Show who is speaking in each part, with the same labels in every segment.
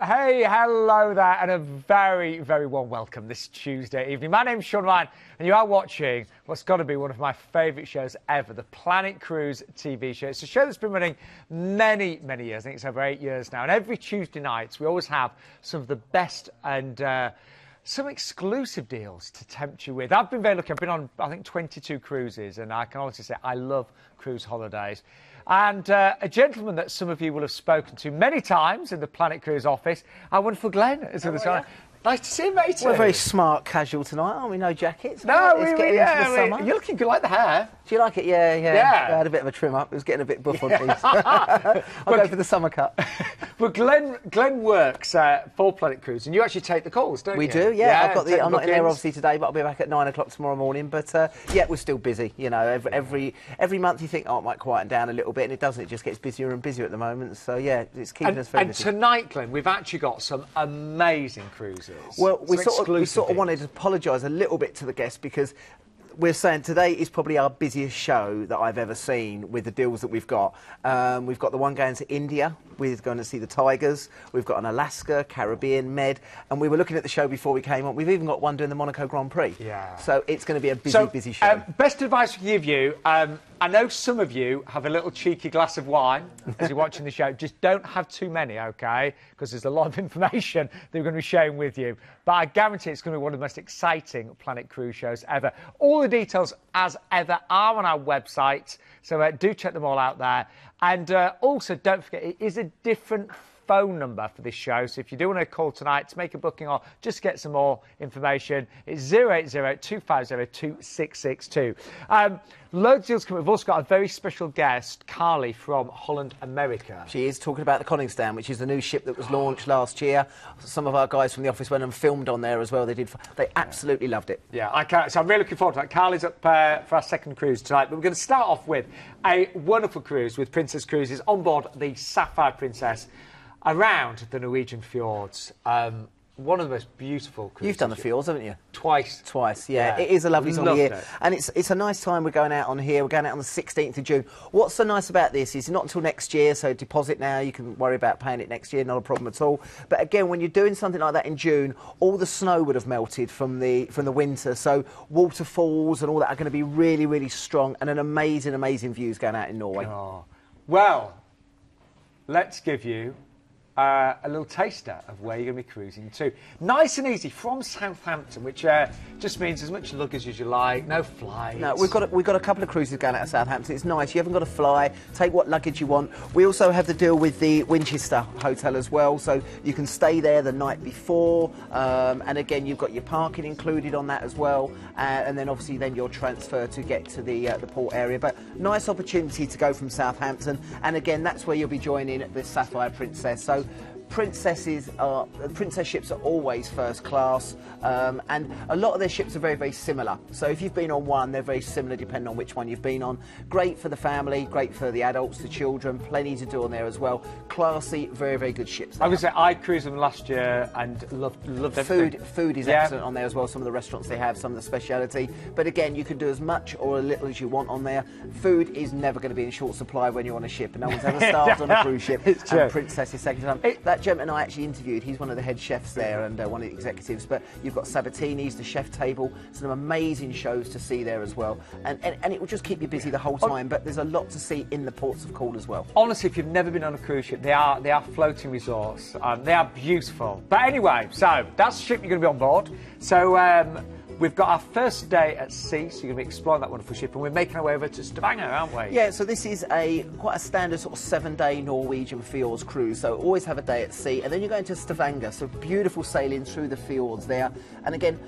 Speaker 1: Hey, hello there, and a very, very warm welcome this Tuesday evening. My name's Sean Ryan, and you are watching what's got to be one of my favourite shows ever, the Planet Cruise TV show. It's a show that's been running many, many years. I think it's over 8 years now. And every Tuesday night, we always have some of the best and some exclusive deals to tempt you with. I've been very lucky. I've been on, I think, 22 cruises, and I can honestly say I love cruise holidays. And a gentleman that some of you will have spoken to many times in the Planet Cruise office, our wonderful Glenn, is with us. Yeah. Nice to see you, mate.
Speaker 2: We're very smart casual tonight, aren't we? No jackets.
Speaker 1: No,
Speaker 2: it's getting into the summer.
Speaker 1: You're looking good, like the hair.
Speaker 2: Do you like it? Yeah. I had a bit of a trim up. It was getting a bit buff on these. I'll go for the summer cut.
Speaker 1: But Glenn works for Planet Cruise, and you actually take the calls, don't you?
Speaker 2: We do, yeah. I'm not in there obviously today, but I'll be back at 9 o'clock tomorrow morning. But yeah, we're still busy. You know, every month you think, oh, it might quieten down a little bit, and it doesn't. It just gets busier and busier at the moment. So yeah, it's keeping us very busy.
Speaker 1: And tonight, Glenn, we've actually got some amazing cruises.
Speaker 2: Well, we sort of wanted to apologise a little bit to the guests because we're saying today is probably our busiest show that I've ever seen with the deals that we've got. We've got the one going to India. We're going to see the tigers. We've got an Alaska, Caribbean, Med. And we were looking at the show before we came on. We've even got one doing the Monaco Grand Prix. Yeah. So it's going to be a busy show.
Speaker 1: Best advice we give you, I know some of you have a little cheeky glass of wine as you're watching the show. Just don't have too many, OK? Because there's a lot of information that we're going to be sharing with you. But I guarantee it's going to be one of the most exciting Planet Cruise shows ever. All the details, as ever, are on our website. So do check them all out there. And also, don't forget, it is a different phone number for this show. So if you do want to call tonight to make a booking or just get some more information, it's 080-250-2662. Loads of deals coming. We've also got a very special guest, Carly from Holland, America.
Speaker 2: She is talking about the Koningsdam, which is the new ship that was launched last year. Some of our guys from the office went and filmed on there as well. They absolutely loved it.
Speaker 1: Yeah, so I'm really looking forward to that. Carly's up for our second cruise tonight, but we're going to start off with a wonderful cruise with Princess Cruises on board the Sapphire Princess around the Norwegian fjords. One of the most beautiful cruises.
Speaker 2: You've done the fjords, haven't you?
Speaker 1: Twice.
Speaker 2: Twice, yeah. It is a lovely time of year. And it's a nice time we're going out on here. We're going out on the 16th of June. What's so nice about this is not until next year, so deposit now. You can worry about paying it next year, not a problem at all. But again, when you're doing something like that in June, all the snow would have melted from the winter. So waterfalls and all that are going to be really, really strong, and an amazing, amazing views going out in Norway. Oh.
Speaker 1: Well, let's give you a little taster of where you're going to be cruising to. Nice and easy from Southampton, which just means as much luggage as you like, no flights.
Speaker 2: No, we've got a couple of cruises going out of Southampton. It's nice. You haven't got to fly. Take what luggage you want. We also have the deal with the Winchester Hotel as well, so you can stay there the night before. And again, you've got your parking included on that as well, and then obviously your transfer to get to the port area. But nice opportunity to go from Southampton, and again, that's where you'll be joining the Sapphire Princess. So princess ships are always first class, and a lot of their ships are very, very similar. So if you've been on one, they're very similar depending on which one you've been on. Great for the family, great for the adults, the children, plenty to do on there as well. Classy, very, very good ships.
Speaker 1: I would say I cruised them last year and loved everything.
Speaker 2: Food is excellent on there as well. Some of the restaurants they have, some of the speciality. But again, you can do as much or a little as you want on there. Food is never going to be in short supply when you're on a ship, and no one's ever starved on a cruise ship. And Princess is second time. That gentleman I actually interviewed, he's one of the head chefs there and one of the executives, but you've got Sabatini's, the chef table, some amazing shows to see there as well, and it will just keep you busy the whole time, but there's a lot to see in the ports of call as well.
Speaker 1: Honestly, if you've never been on a cruise ship, they are floating resorts. They are beautiful. But anyway, so that's the ship you're going to be on board. So we've got our first day at sea, so you're going to be exploring that wonderful ship, and we're making our way over to Stavanger, aren't we?
Speaker 2: Yeah, so this is quite a standard sort of 7-day Norwegian fjords cruise, so always have a day at sea, and then you're going to Stavanger, so beautiful sailing through the fjords there, and again,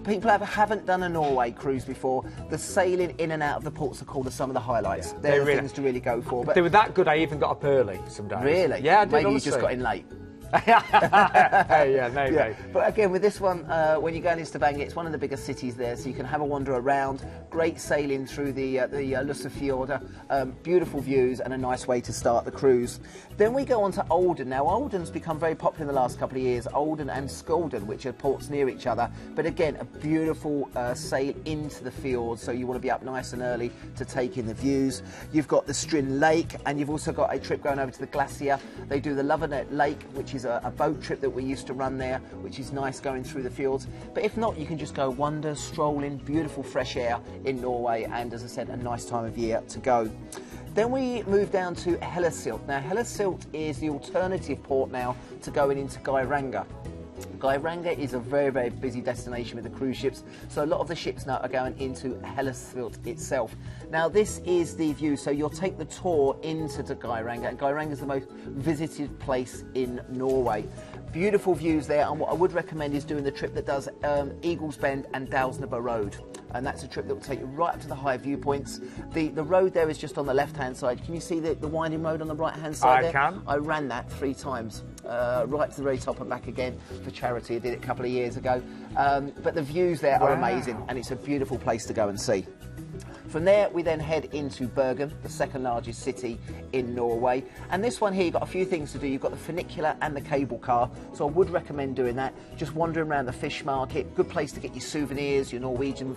Speaker 2: people haven't done a Norway cruise before. The sailing in and out of the ports of call are some of the highlights. Yeah, they're the things to really go for.
Speaker 1: But they were that good, I even got up early some days.
Speaker 2: Really?
Speaker 1: Yeah, I did.
Speaker 2: Maybe
Speaker 1: honestly.
Speaker 2: You just got in late.
Speaker 1: Yeah, maybe. Yeah.
Speaker 2: But again, with this one, when you're going into Stavanger, it's one of the bigger cities there, so you can have a wander around. Great sailing through the Lussafjorda, beautiful views, and a nice way to start the cruise. Then we go on to Olden. Now, Olden's become very popular in the last couple of years. Olden and Skolden, which are ports near each other. But again, a beautiful sail into the fjords, so you want to be up nice and early to take in the views. You've got the Strin Lake, and you've also got a trip going over to the glacier. They do the Lovernet Lake, which is There's a boat trip that we used to run there, which is nice going through the fjords. But if not, you can just go wander, stroll in, beautiful fresh air in Norway, and as I said, a nice time of year to go. Then we move down to Hellesylt. Now, Hellesylt is the alternative port now to going into Geiranger. Geiranger is a very, very busy destination with the cruise ships, so a lot of the ships now are going into Hellesylt itself. Now, this is the view, so you'll take the tour into Geiranger, and Geiranger is the most visited place in Norway. Beautiful views there, and what I would recommend is doing the trip that does Eagles Bend and Dalsnabo Road. And that's a trip that will take you right up to the high viewpoints. The road there is just on the left-hand side. Can you see the winding road on the right-hand side there?
Speaker 1: I can.
Speaker 2: I ran that 3 times, right to the very top and back again for charity. I did it a couple of years ago. But the views there are amazing, and it's a beautiful place to go and see. From there, we then head into Bergen, the second largest city in Norway. And this one here, you've got a few things to do. You've got the funicular and the cable car, so I would recommend doing that. Just wandering around the fish market, good place to get your souvenirs, your Norwegian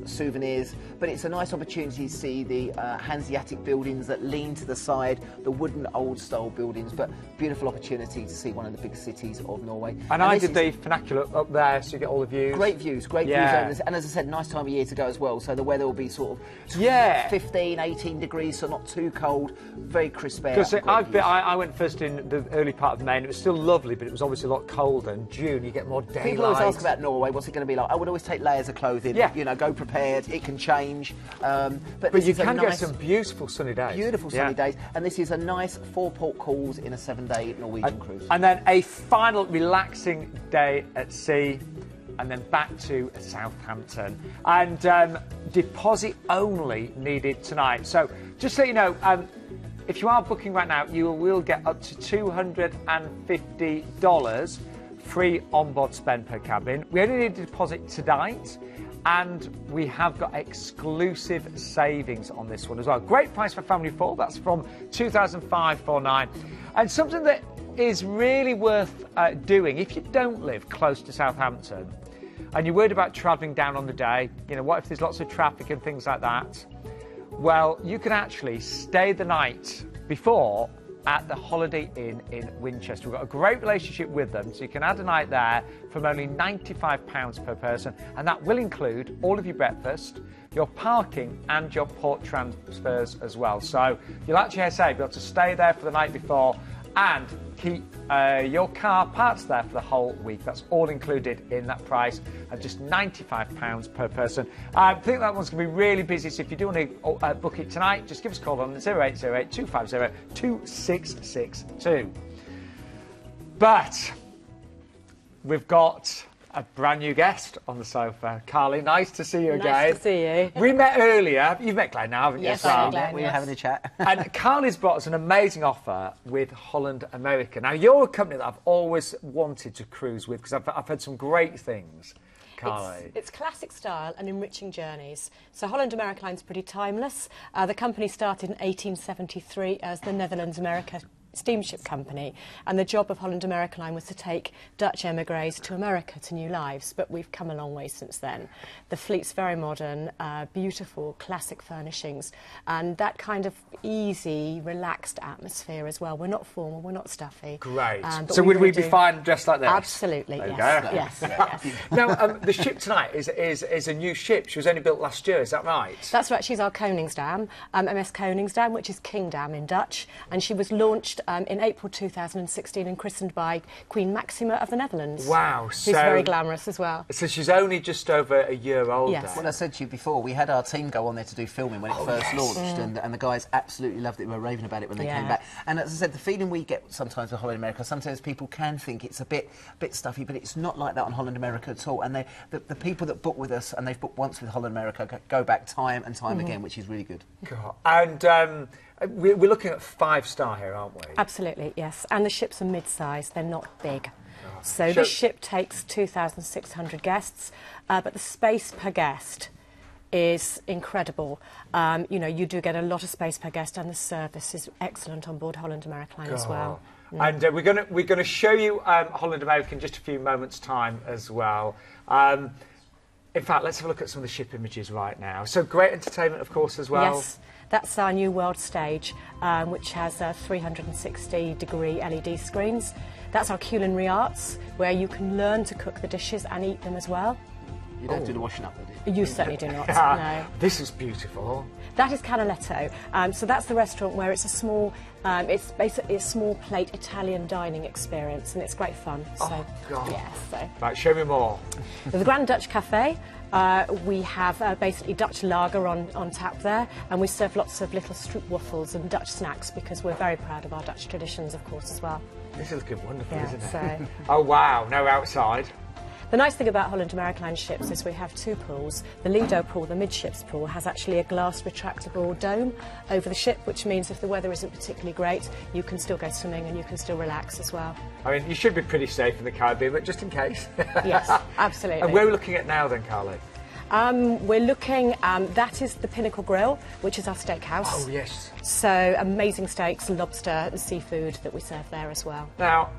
Speaker 2: souvenirs. But it's a nice opportunity to see the Hanseatic buildings that lean to the side, the wooden old-style buildings, but beautiful opportunity to see one of the big cities of Norway.
Speaker 1: And I did the funicular up there, so you get all the views.
Speaker 2: Great views, great views. And as I said, nice time of year to go as well, so the weather will be sort of 15, 18 degrees, so not too cold, very crisp air.
Speaker 1: Because I went first in the early part of May, and it was still lovely, but it was obviously a lot colder. In June, you get more daylight.
Speaker 2: People always ask about Norway, what's it going to be like? I would always take layers of clothing, you know, go prepared, it can change. But
Speaker 1: you can get some beautiful sunny days.
Speaker 2: Beautiful sunny days, and this is a nice 4 port calls in a 7-day Norwegian cruise.
Speaker 1: And then a final relaxing day at sea, and then back to Southampton. And deposit only needed tonight. So just so you know, if you are booking right now, you will get up to $250 free onboard spend per cabin. We only need a deposit tonight, and we have got exclusive savings on this one as well. Great price for family of 4. That's from $2,549. And something that is really worth doing if you don't live close to Southampton and you're worried about travelling down on the day, you know, what if there's lots of traffic and things like that? Well, you can actually stay the night before at the Holiday Inn in Winchester. We've got a great relationship with them, so you can add a night there from only £95 per person, and that will include all of your breakfast, your parking and your port transfers as well. So you'll actually be able to stay there for the night before and keep your car parked there for the whole week. That's all included in that price at just £95 per person. I think that one's going to be really busy, so if you do want to book it tonight, just give us a call on 0808 250 2662. But we've got a brand new guest on the sofa. Carly, nice to see you again.
Speaker 3: Nice to see you.
Speaker 1: We met earlier. You've met Glenn now, haven't you?
Speaker 3: Yes, I met Glenn.
Speaker 2: We were having a chat.
Speaker 1: And Carly's brought us an amazing offer with Holland America. Now, you're a company that I've always wanted to cruise with because I've heard some great things. Carly.
Speaker 3: It's classic style and enriching journeys. So Holland America Line's pretty timeless. The company started in 1873 as the Netherlands America Steamship Company, and the job of Holland America Line was to take Dutch emigres to America to new lives, but we've come a long way since then. The fleet's very modern, beautiful classic furnishings, and that kind of easy, relaxed atmosphere as well. We're not formal, we're not stuffy.
Speaker 1: Great. So would we be fine dressed like this?
Speaker 3: Absolutely, yes. Yes.
Speaker 1: Now, the ship tonight is a new ship. She was only built last year, is that right?
Speaker 3: That's right, she's our Koningsdam, MS Koningsdam, which is Kingdam in Dutch, and she was launched in April 2016 and christened by Queen Maxima of the Netherlands.
Speaker 1: Wow.
Speaker 3: Who's very glamorous as well.
Speaker 1: So she's only just over a year older.
Speaker 3: Yes.
Speaker 2: Well, I said to you before, we had our team go on there to do filming when it first launched, and the guys absolutely loved it. We were raving about it when they came back. And as I said, the feeling we get sometimes with Holland America, sometimes people can think it's a bit stuffy, but it's not like that on Holland America at all. And the people that book with us, and they've booked once with Holland America, go back time and time again, which is really good.
Speaker 1: God. And we're looking at 5-star here, aren't we?
Speaker 3: Absolutely, yes. And the ships are mid-size, they're not big. So this ship takes 2,600 guests, but the space per guest is incredible. You know, you do get a lot of space per guest, and the service is excellent on board Holland America Line as well.
Speaker 1: And we're going to show you Holland America in just a few moments' time as well. In fact, let's have a look at some of the ship images right now. So great entertainment, of course, as well.
Speaker 3: Yes, that's our new world stage, which has 360-degree LED screens. That's our culinary arts, where you can learn to cook the dishes and eat them as well.
Speaker 2: You don't do the washing up, do you?
Speaker 3: You certainly do not, no.
Speaker 1: This is beautiful.
Speaker 3: That is Canaletto. So that's the restaurant where it's a small, it's basically a small plate Italian dining experience, and it's great fun. So,
Speaker 1: Oh, God.
Speaker 3: Yes. So.
Speaker 1: Right, show me more.
Speaker 3: The Grand Dutch Cafe, we have basically Dutch lager on tap there, and we serve lots of little stroopwafels and Dutch snacks because we're very proud of our Dutch traditions, of course, as well.
Speaker 1: This is looking wonderful,
Speaker 3: Yeah,
Speaker 1: isn't it?
Speaker 3: so-
Speaker 1: Oh, wow. Now outside.
Speaker 3: The nice thing about Holland American ships is we have two pools. The Lido pool, the midships pool, has actually a glass retractable dome over the ship, which means if the weather isn't particularly great, you can still go swimming and you can still relax as well.
Speaker 1: I mean, you should be pretty safe in the Caribbean, but just in case.
Speaker 3: Yes, absolutely.
Speaker 1: And where are we looking at now then, Carly?
Speaker 3: We're looking, that is the Pinnacle Grill, which is our steakhouse.
Speaker 1: Oh, yes.
Speaker 3: So amazing steaks, lobster and seafood that we serve there as well.
Speaker 1: Now,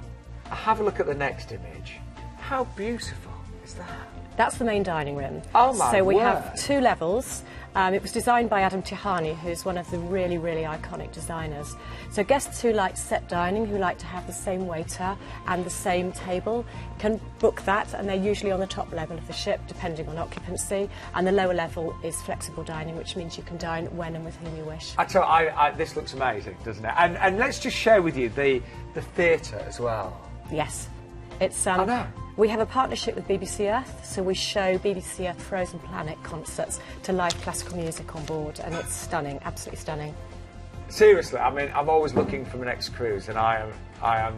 Speaker 1: have a look at the next image. How beautiful is that?
Speaker 3: That's the main dining room.
Speaker 1: Oh, my
Speaker 3: So we
Speaker 1: word.
Speaker 3: have two levels. It was designed by Adam Tihani, who's one of the really, really iconic designers. So guests who like set dining, who like to have the same waiter and the same table, can book that, and they're usually on the top level of the ship, depending on occupancy. And the lower level is flexible dining, which means you can dine when and with whom you wish.
Speaker 1: I tell you, this looks amazing, doesn't it? And let's just share with you the theatre as well.
Speaker 3: Yes. It's
Speaker 1: I know.
Speaker 3: We have a partnership with BBC Earth, so we show BBC Earth Frozen Planet concerts to live classical music on board, and it's stunning, absolutely stunning.
Speaker 1: Seriously, I mean, I'm always looking for my next cruise, and I am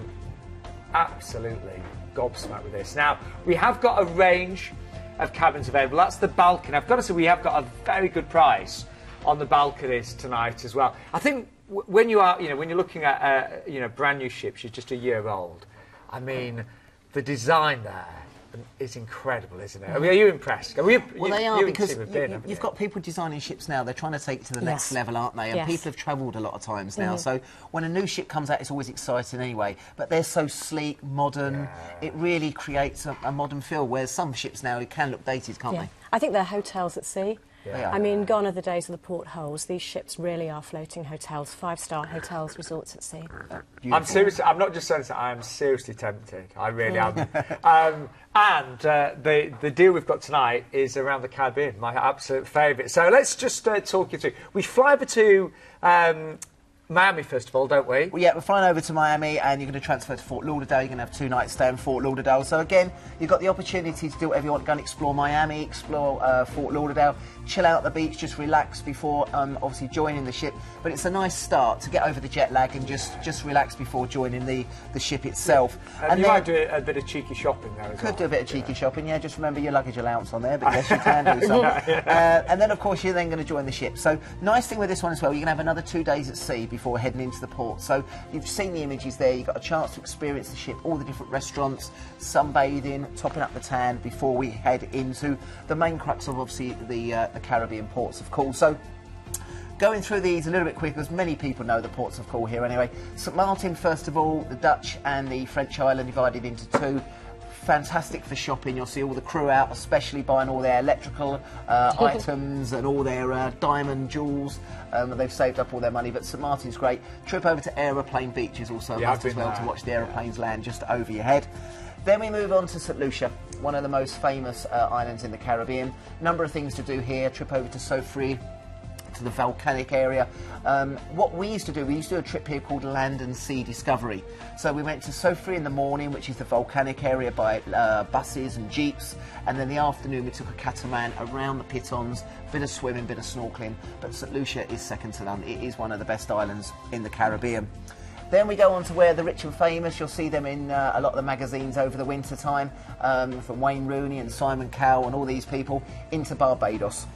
Speaker 1: absolutely gobsmacked with this. Now, we have got a range of cabins available. That's the balcony. I've got to say, we have got a very good price on the balconies tonight as well. I think when you are, when you're looking at, brand new ships, you're just a year old. I mean, the design there is incredible, isn't it? I mean, are you impressed?
Speaker 2: Well, they are, because you've got people designing ships now. They're trying to take it to the next level, aren't they? And
Speaker 3: Yes.
Speaker 2: people have travelled a lot of times now. So when a new ship comes out, it's always exciting anyway. But they're so sleek, modern. It really creates a modern feel, whereas some ships now can look dated, can't they?
Speaker 3: I think they're hotels at sea.
Speaker 2: They are.
Speaker 3: I mean, gone are the days of the portholes. These ships really are floating hotels, five-star hotels, resorts at sea.
Speaker 1: I'm seriously, I'm not just saying this, I am seriously tempted. I really am. And the deal we've got tonight is around the Caribbean, my absolute favourite. So let's just talk you through. We fly over to Miami, first of all, don't we?
Speaker 2: Well, yeah, we're flying over to Miami and you're going to transfer to Fort Lauderdale. You're going to have 2 nights stay in Fort Lauderdale. So again, you've got the opportunity to do whatever you want. Go and explore Miami, explore Fort Lauderdale, chill out at the beach, just relax before obviously joining the ship. But it's a nice start to get over the jet lag and just relax before joining the ship itself.
Speaker 1: And you might do a bit of cheeky shopping there as well.
Speaker 2: Could do a bit of cheeky shopping, yeah. Just remember your luggage allowance on there, but yes, you can do some. And then, of course, you're then going to join the ship. So, nice thing with this one as well, you're going to have another 2 days at sea before heading into the port. So, you've seen the images there. You've got a chance to experience the ship, all the different restaurants, sunbathing, topping up the tan before we head into the main crux of, obviously, the Caribbean ports of call. So, going through these a little bit quicker, as many people know the ports of call here anyway. St Martin, first of all, the Dutch and the French island divided into 2. Fantastic for shopping. You'll see all the crew out, especially buying all their electrical items and all their diamond jewels. They've saved up all their money, but St Martin's great. Trip over to Aeroplane Beach is also a must as well to watch the aeroplanes land just over your head. Then we move on to St Lucia, one of the most famous islands in the Caribbean. Number of things to do here. Trip over to Sapphire, to the volcanic area. What we used to do a trip here called Land and Sea Discovery. So we went to Sapphire in the morning, which is the volcanic area, by buses and jeeps, and then the afternoon we took a catamaran around the pitons, bit of swimming, bit of snorkeling, but St Lucia is second to none. It is one of the best islands in the Caribbean. Then we go on to where the rich and famous, you'll see them in a lot of the magazines over the winter time, from Wayne Rooney and Simon Cowell and all these people, into Barbados.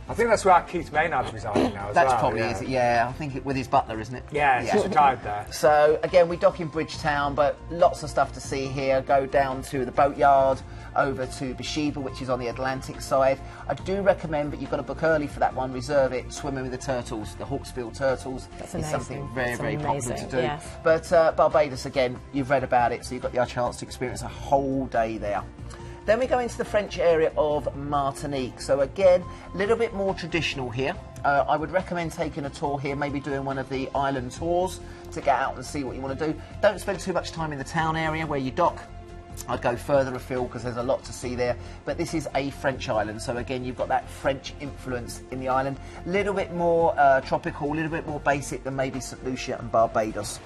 Speaker 1: I think that's where Keith Maynard's residing now as well.
Speaker 2: That's probably is it, yeah. I think with his butler, isn't it?
Speaker 1: Yeah, he's retired there.
Speaker 2: So, again, we dock in Bridgetown, but lots of stuff to see here. Go down to the boatyard, over to Beersheba, which is on the Atlantic side. I do recommend, but you've got to book early for that one, reserve it, swimming with the turtles, the hawksbill turtles.
Speaker 3: That's
Speaker 2: is
Speaker 3: amazing.
Speaker 2: something very, very popular to do.
Speaker 3: Yes.
Speaker 2: But Barbados, again, you've read about it, so you've got the chance to experience a whole day there. Then we go into the French area of Martinique. So again, a little bit more traditional here. I would recommend taking a tour here, maybe doing one of the island tours to get out and see what you want to do. Don't spend too much time in the town area where you dock. I'd go further afield because there's a lot to see there. But this is a French island, so again, you've got that French influence in the island. A little bit more tropical, a little bit more basic than maybe St Lucia and Barbados.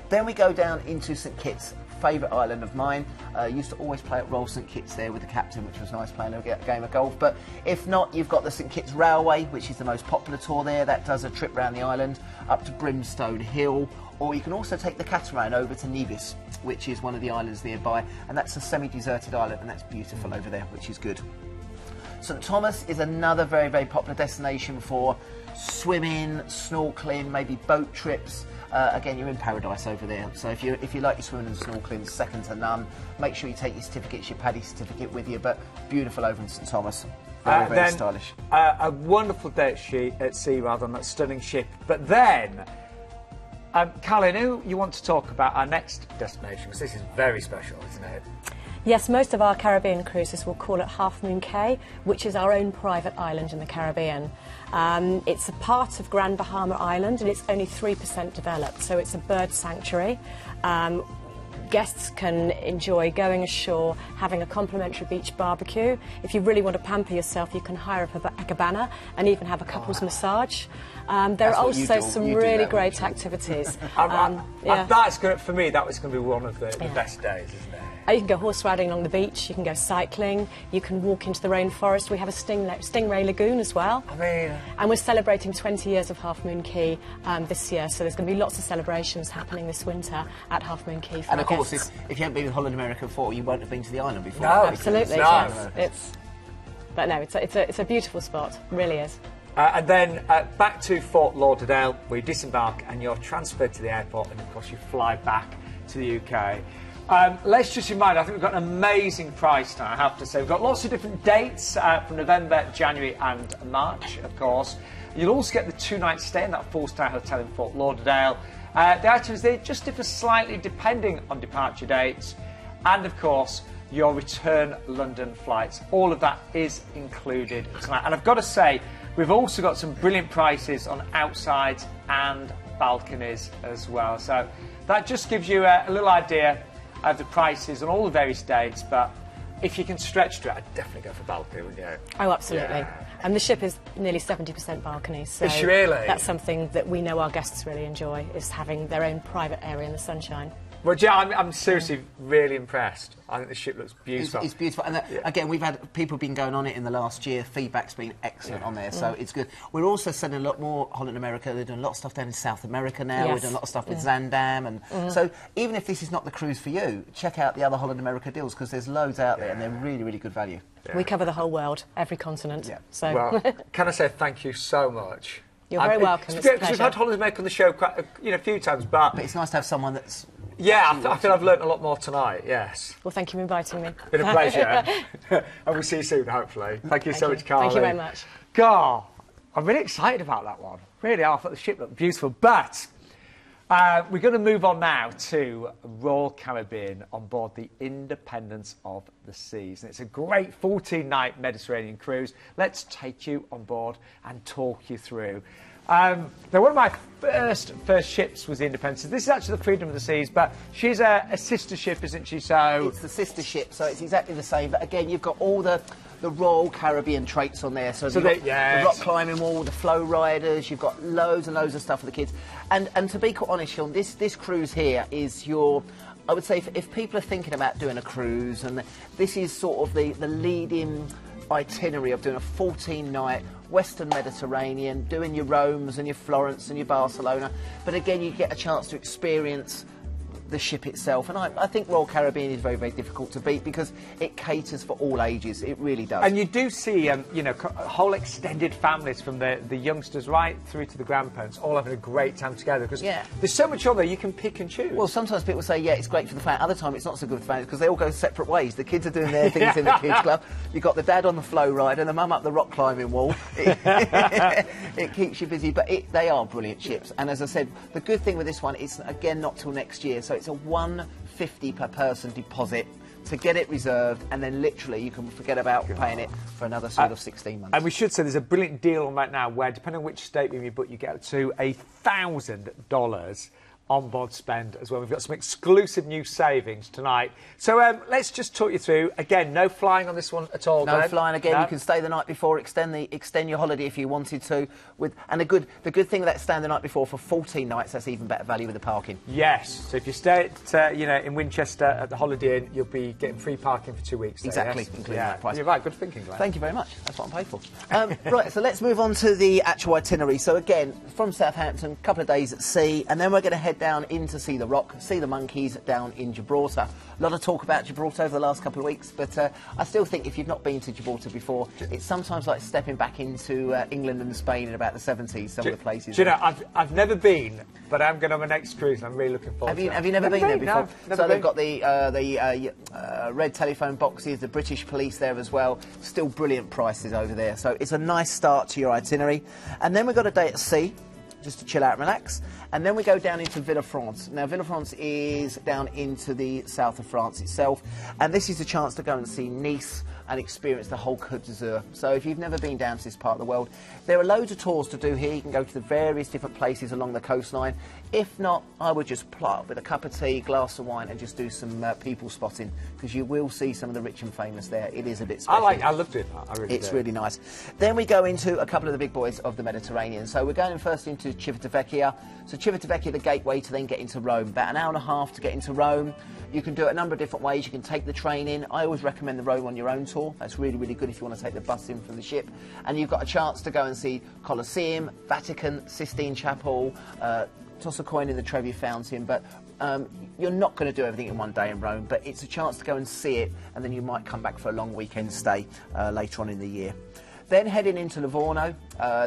Speaker 2: Then we go down into St Kitts, favourite island of mine. Used to always play at Royal St Kitts there with the captain, which was nice, playing a game of golf. But if not, you've got the St Kitts Railway, which is the most popular tour there. That does a trip around the island up to Brimstone Hill. Or you can also take the catamaran over to Nevis, which is one of the islands nearby, and that's a semi-deserted island, and that's beautiful over there, which is good. St Thomas is another very, very popular destination for swimming, snorkeling, maybe boat trips. Again, you're in paradise over there. So if you like your swimming and snorkeling, second to none. Make sure you take your certificates, your PADI certificate with you. But beautiful over in St Thomas. Very, very stylish.
Speaker 1: A wonderful day at sea, rather, on that stunning ship. But then, Carlin, who you want to talk about our next destination? Because this is very special, isn't it?
Speaker 3: Yes, most of our Caribbean cruises will call at Half Moon Cay, which is our own private island in the Caribbean. It's a part of Grand Bahama Island, and it's only 3% developed, so it's a bird sanctuary. Guests can enjoy going ashore, having a complimentary beach barbecue. If you really want to pamper yourself, you can hire a cabana and even have a couple's massage. There are also some really great activities.
Speaker 1: That's good for me. That was going to be one of the best days, isn't it?
Speaker 3: You can go horse riding along the beach, you can go cycling, you can walk into the rainforest. We have a stingray lagoon as well. And we're celebrating 20 years of Half Moon Cay this year, so there's going to be lots of celebrations happening this winter at Half Moon Cay for
Speaker 2: And of
Speaker 3: our
Speaker 2: course,
Speaker 3: guests.
Speaker 2: if you haven't been to Holland America before, you won't have been to the island before.
Speaker 1: No,
Speaker 3: absolutely. Yes. But no, it's a beautiful spot, it really is.
Speaker 1: And then back to Fort Lauderdale, where you disembark and you're transferred to the airport, and of course you fly back to the UK. Let's just remind, I think we've got an amazing price now, I have to say. We've got lots of different dates from November, January and March, of course. You'll also get the 2-night stay in that 4-star hotel in Fort Lauderdale. The items, they just differ slightly depending on departure dates. And of course, your return London flights. All of that is included tonight. And I've got to say, we've also got some brilliant prices on outsides and balconies as well. So that just gives you a little idea of the prices on all the various dates, but if you can stretch to it, I'd definitely go for balcony, wouldn't you?
Speaker 3: Oh, absolutely. Yeah. And the ship is nearly 70% balconies, so
Speaker 1: is really?
Speaker 3: That's something that we know our guests really enjoy, is having their own private area in the sunshine.
Speaker 1: Well, yeah, I'm seriously really impressed. I think the ship looks beautiful.
Speaker 2: It's beautiful. And again, we've had people been going on it in the last year. Feedback's been excellent on there, so it's good. We're also sending a lot more Holland America. They're doing a lot of stuff down in South America now.
Speaker 3: Yes.
Speaker 2: We're doing a lot of stuff with Zandam. And so even if this is not the cruise for you, check out the other Holland America deals, because there's loads out there and they're really, really good value.
Speaker 3: We cover the whole world, every continent.
Speaker 2: Yeah.
Speaker 3: So.
Speaker 1: Well, can I say thank you so much?
Speaker 3: You're very welcome.
Speaker 1: It's because we've had Holland America on the show quite, a few times, but
Speaker 2: it's nice to have someone that's...
Speaker 1: Yeah, I feel I've learnt a lot more tonight, yes.
Speaker 3: Well, thank you for inviting me.
Speaker 1: Been a pleasure. And we'll see you soon, hopefully. Thank you so much, Carly.
Speaker 3: Thank you very much.
Speaker 1: God, I'm really excited about that one. Really, I thought the ship looked beautiful. But we're going to move on now to Royal Caribbean on board the Independence of the Seas. And it's a great 14-night Mediterranean cruise. Let's take you on board and talk you through. Now, one of my first ships was the Independence. This is actually the Freedom of the Seas, but she's a sister ship, isn't she? So
Speaker 2: it's the sister ship, so it's exactly the same. But again, you've got all the Royal Caribbean traits on there. So the rock climbing wall, the flow riders. You've got loads and loads of stuff for the kids. And to be quite honest, Sean, this cruise here is your... I would say if people are thinking about doing a cruise, and this is sort of the leading itinerary of doing a 14-night Western Mediterranean, doing your Romes and your Florence and your Barcelona, but again you get a chance to experience the ship itself, and I think Royal Caribbean is very, very difficult to beat because it caters for all ages. It really does.
Speaker 1: And you do see, whole extended families from the youngsters right through to the grandparents all having a great time together, because there's so much on there you can pick and choose.
Speaker 2: Well, sometimes people say, yeah, it's great for the family. Other time it's not so good for the family because they all go separate ways. The kids are doing their things in the kids club. You've got the dad on the flow ride and the mum up the rock climbing wall. It keeps you busy, but they are brilliant ships. And as I said, the good thing with this one is, again, not till next year, so it's a $150 per person deposit to get it reserved, and then literally you can forget about paying it for another sort of 16 months.
Speaker 1: And we should say there's a brilliant deal on right now where, depending on which stateroom you book, you get up to $1,000 on-board spend as well. We've got some exclusive new savings tonight. So let's just talk you through. Again, no flying on this one at all.
Speaker 2: No
Speaker 1: Glenn.
Speaker 2: flying again.
Speaker 1: No.
Speaker 2: You can stay the night before, extend your holiday if you wanted to. And the good thing with that staying the night before for 14 nights, that's even better value with the parking.
Speaker 1: Yes. So if you stay at, in Winchester at the Holiday Inn, you'll be getting free parking for 2 weeks.
Speaker 2: Exactly,
Speaker 1: yes?
Speaker 2: including that price.
Speaker 1: You're right. Good thinking, Glenn.
Speaker 2: Thank you very much. That's what I'm paid for. Right, so let's move on to the actual itinerary. So again, from Southampton, a couple of days at sea, and then we're going to head down in to see the Rock, see the monkeys down in Gibraltar. A lot of talk about Gibraltar over the last couple of weeks, but I still think if you've not been to Gibraltar before, it's sometimes like stepping back into England and Spain in about the 70s, some of the places.
Speaker 1: Do you know, I've never been, but I'm going on my next cruise and I'm really looking forward to it.
Speaker 2: Have you never been there before?
Speaker 1: No,
Speaker 2: so they've got the red telephone boxes, the British police there as well. Still brilliant prices over there. So it's a nice start to your itinerary. And then we've got a day at sea, just to chill out and relax. And then we go down into Villefranche. Now, Villefranche is down into the south of France itself. And this is a chance to go and see Nice and experience the whole Côte d'Azur. So if you've never been down to this part of the world, there are loads of tours to do here. You can go to the various different places along the coastline. If not, I would just plot up with a cup of tea, glass of wine, and just do some people spotting, because you will see some of the rich and famous there. It is a bit special.
Speaker 1: I loved it. It's
Speaker 2: really nice. Then we go into a couple of the big boys of the Mediterranean. So we're going first into Civitavecchia. So Civitavecchia, the gateway to then get into Rome. About an hour and a half to get into Rome. You can do it a number of different ways. You can take the train in. I always recommend the Rome on your own tour. That's really, really good if you want to take the bus in from the ship. And you've got a chance to go and see Colosseum, Vatican, Sistine Chapel, toss a coin in the Trevi Fountain. But you're not going to do everything in one day in Rome, but it's a chance to go and see it, and then you might come back for a long weekend stay later on in the year. Then heading into Livorno,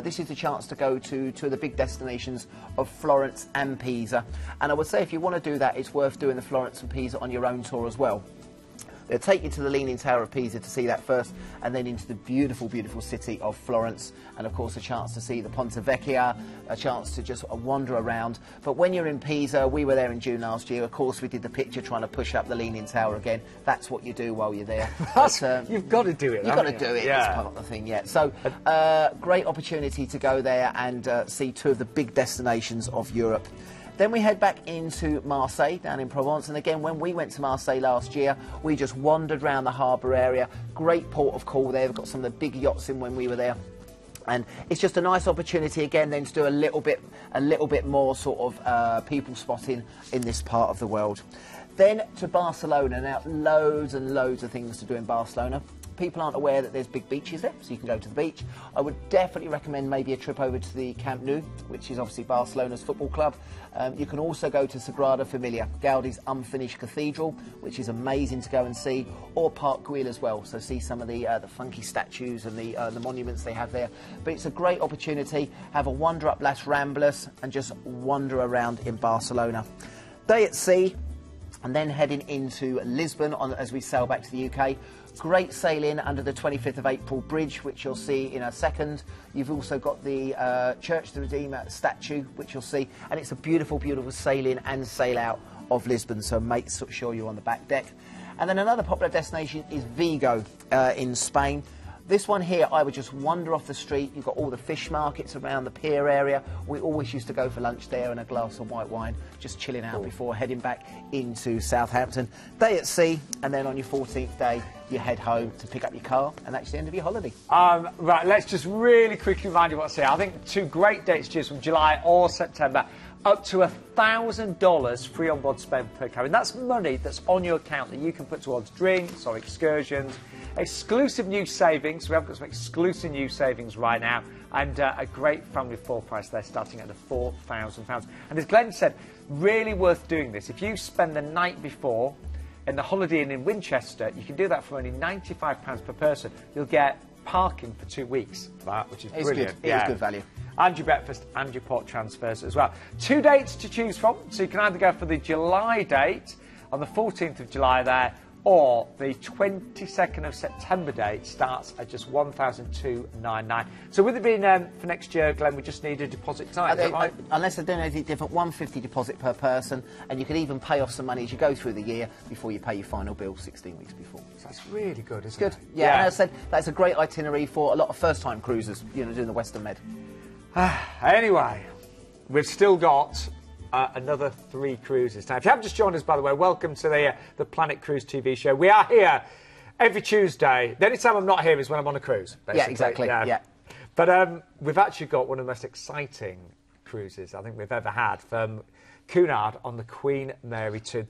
Speaker 2: this is the chance to go to two of the big destinations of Florence and Pisa. And I would say if you want to do that, it's worth doing the Florence and Pisa on your own tour as well. They'll take you to the Leaning Tower of Pisa to see that first, and then into the beautiful, beautiful city of Florence, and of course a chance to see the Ponte Vecchia, a chance to just wander around. But when you're in Pisa, we were there in June last year, of course we did the picture trying to push up the Leaning Tower again. That's what you do while you're there.
Speaker 1: You've got to do it.
Speaker 2: You've got to do it.
Speaker 1: Yeah.
Speaker 2: It's part of the thing, yeah. So, great opportunity to go there and see two of the big destinations of Europe. Then we head back into Marseille, down in Provence. And again, when we went to Marseille last year, we just wandered around the harbour area. Great port of call there. We've got some of the big yachts in when we were there. And it's just a nice opportunity, again, then to do a little bit more sort of people spotting in this part of the world. Then to Barcelona. Now, loads and loads of things to do in Barcelona. People aren't aware that there's big beaches there, so you can go to the beach. I would definitely recommend maybe a trip over to the Camp Nou, which is obviously Barcelona's football club. You can also go to Sagrada Familia, Gaudi's unfinished cathedral, which is amazing to go and see, or Park Güell as well, so see some of the funky statues and the monuments they have there. But it's a great opportunity. Have a wander up Las Ramblas and just wander around in Barcelona. Day at sea, and then heading into Lisbon as we sail back to the UK. Great sailing under the 25th of April bridge, which you'll see in a second. You've also got the Church of the Redeemer statue, which you'll see. And it's a beautiful, beautiful sailing and sail out of Lisbon, so make sure you're on the back deck. And then another popular destination is Vigo in Spain. This one here, I would just wander off the street. You've got all the fish markets around the pier area. We always used to go for lunch there and a glass of white wine, just chilling out before heading back into Southampton. Day at sea, and then on your 14th day, you head home to pick up your car, and that's the end of your holiday.
Speaker 1: Right, let's just really quickly remind you what's here. I think two great dates to choose from, July or September. Up to $1,000 free on-board spend per cabin. That's money that's on your account that you can put towards drinks or excursions. Exclusive new savings. We have got some exclusive new savings right now, and a great family full price there, starting at the £4,000. And as Glenn said, really worth doing this. If you spend the night before in the Holiday Inn in Winchester, you can do that for only £95 per person. You'll get parking for 2 weeks, which is brilliant.
Speaker 2: It is good value.
Speaker 1: And your breakfast and your port transfers as well. 2 dates to choose from, so you can either go for the July date on the 14th of July there, or the 22nd of September date starts at just $1,299. So with it being for next year, Glenn, we just need a deposit tonight, is that right?
Speaker 2: Unless they're doing anything different, $150 deposit per person, and you can even pay off some money as you go through the year before you pay your final bill 16 weeks before.
Speaker 1: So that's really good, isn't
Speaker 2: Good.
Speaker 1: it?
Speaker 2: Yeah, and as I said, that's a great itinerary for a lot of first-time cruisers, you know, doing the Western Med.
Speaker 1: Anyway, we've still got another 3 cruises. Now, if you haven't just joined us, by the way, welcome to the Planet Cruise TV show. We are here every Tuesday. The only time I'm not here is when I'm on a cruise, basically.
Speaker 2: Yeah, exactly, yeah.
Speaker 1: But we've actually got one of the most exciting cruises I think we've ever had from Cunard on the Queen Mary 2.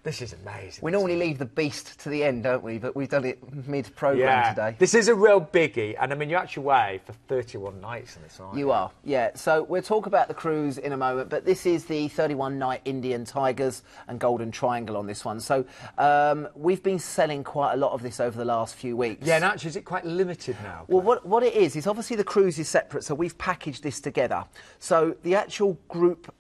Speaker 1: This is amazing.
Speaker 2: We normally leave the beast to the end, don't we? But we've done it mid-programme today.
Speaker 1: This is a real biggie, and I mean, you're actually away for 31 nights in this, aren't you?
Speaker 2: You are, yeah. So we'll talk about the cruise in a moment, but this is the 31-night Indian Tigers and Golden Triangle on this one. So we've been selling quite a lot of this over the last few weeks.
Speaker 1: Yeah, and actually, is it quite limited now?
Speaker 2: Well, what it is obviously the cruise is separate, so we've packaged this together. So the actual group